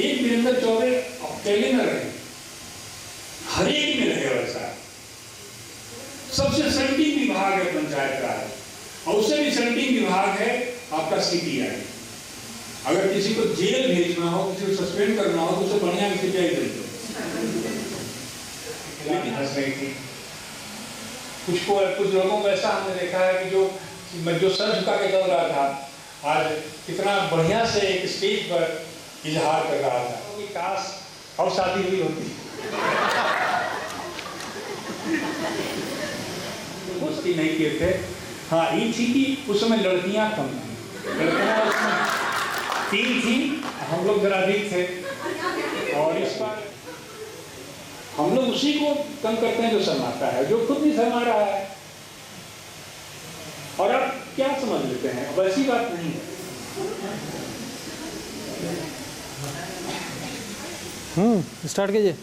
एक वीरेंद्र चौबे अकेले न रहे, हर एक में रहे वैसा। सबसे सेंटिंग विभाग है पंचायत राज, और उससे भी सेंटिंग विभाग है आपका सीपीआई। अगर किसी को जेल भेजना हो, किसी को सस्पेंड करना हो, तो उसे बढ़िया सीपीआई भेज दो। लेकिन हंस रही थी कुछ लोगों को ऐसा हमने देखा है कि जो सर झुका के चल रहा था, आज कितना बढ़िया से एक स्टेज पर इजहार कर रहा था कि काश और शादी हुई होती। मस्ती नहीं किए थे। हाँ, ये थी कि उस समय लड़कियां कम थी, लड़कियां उसमें 3 थी, हम लोग जरा अधिक थे, और इस बार हम लोग उसी को कम करते हैं जो शर्माता है, जो खुद भी शर्मा रहा है। और आप क्या समझ लेते हैं, अब ऐसी बात नहीं है। स्टार्ट कीजिए।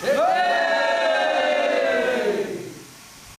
Hip hip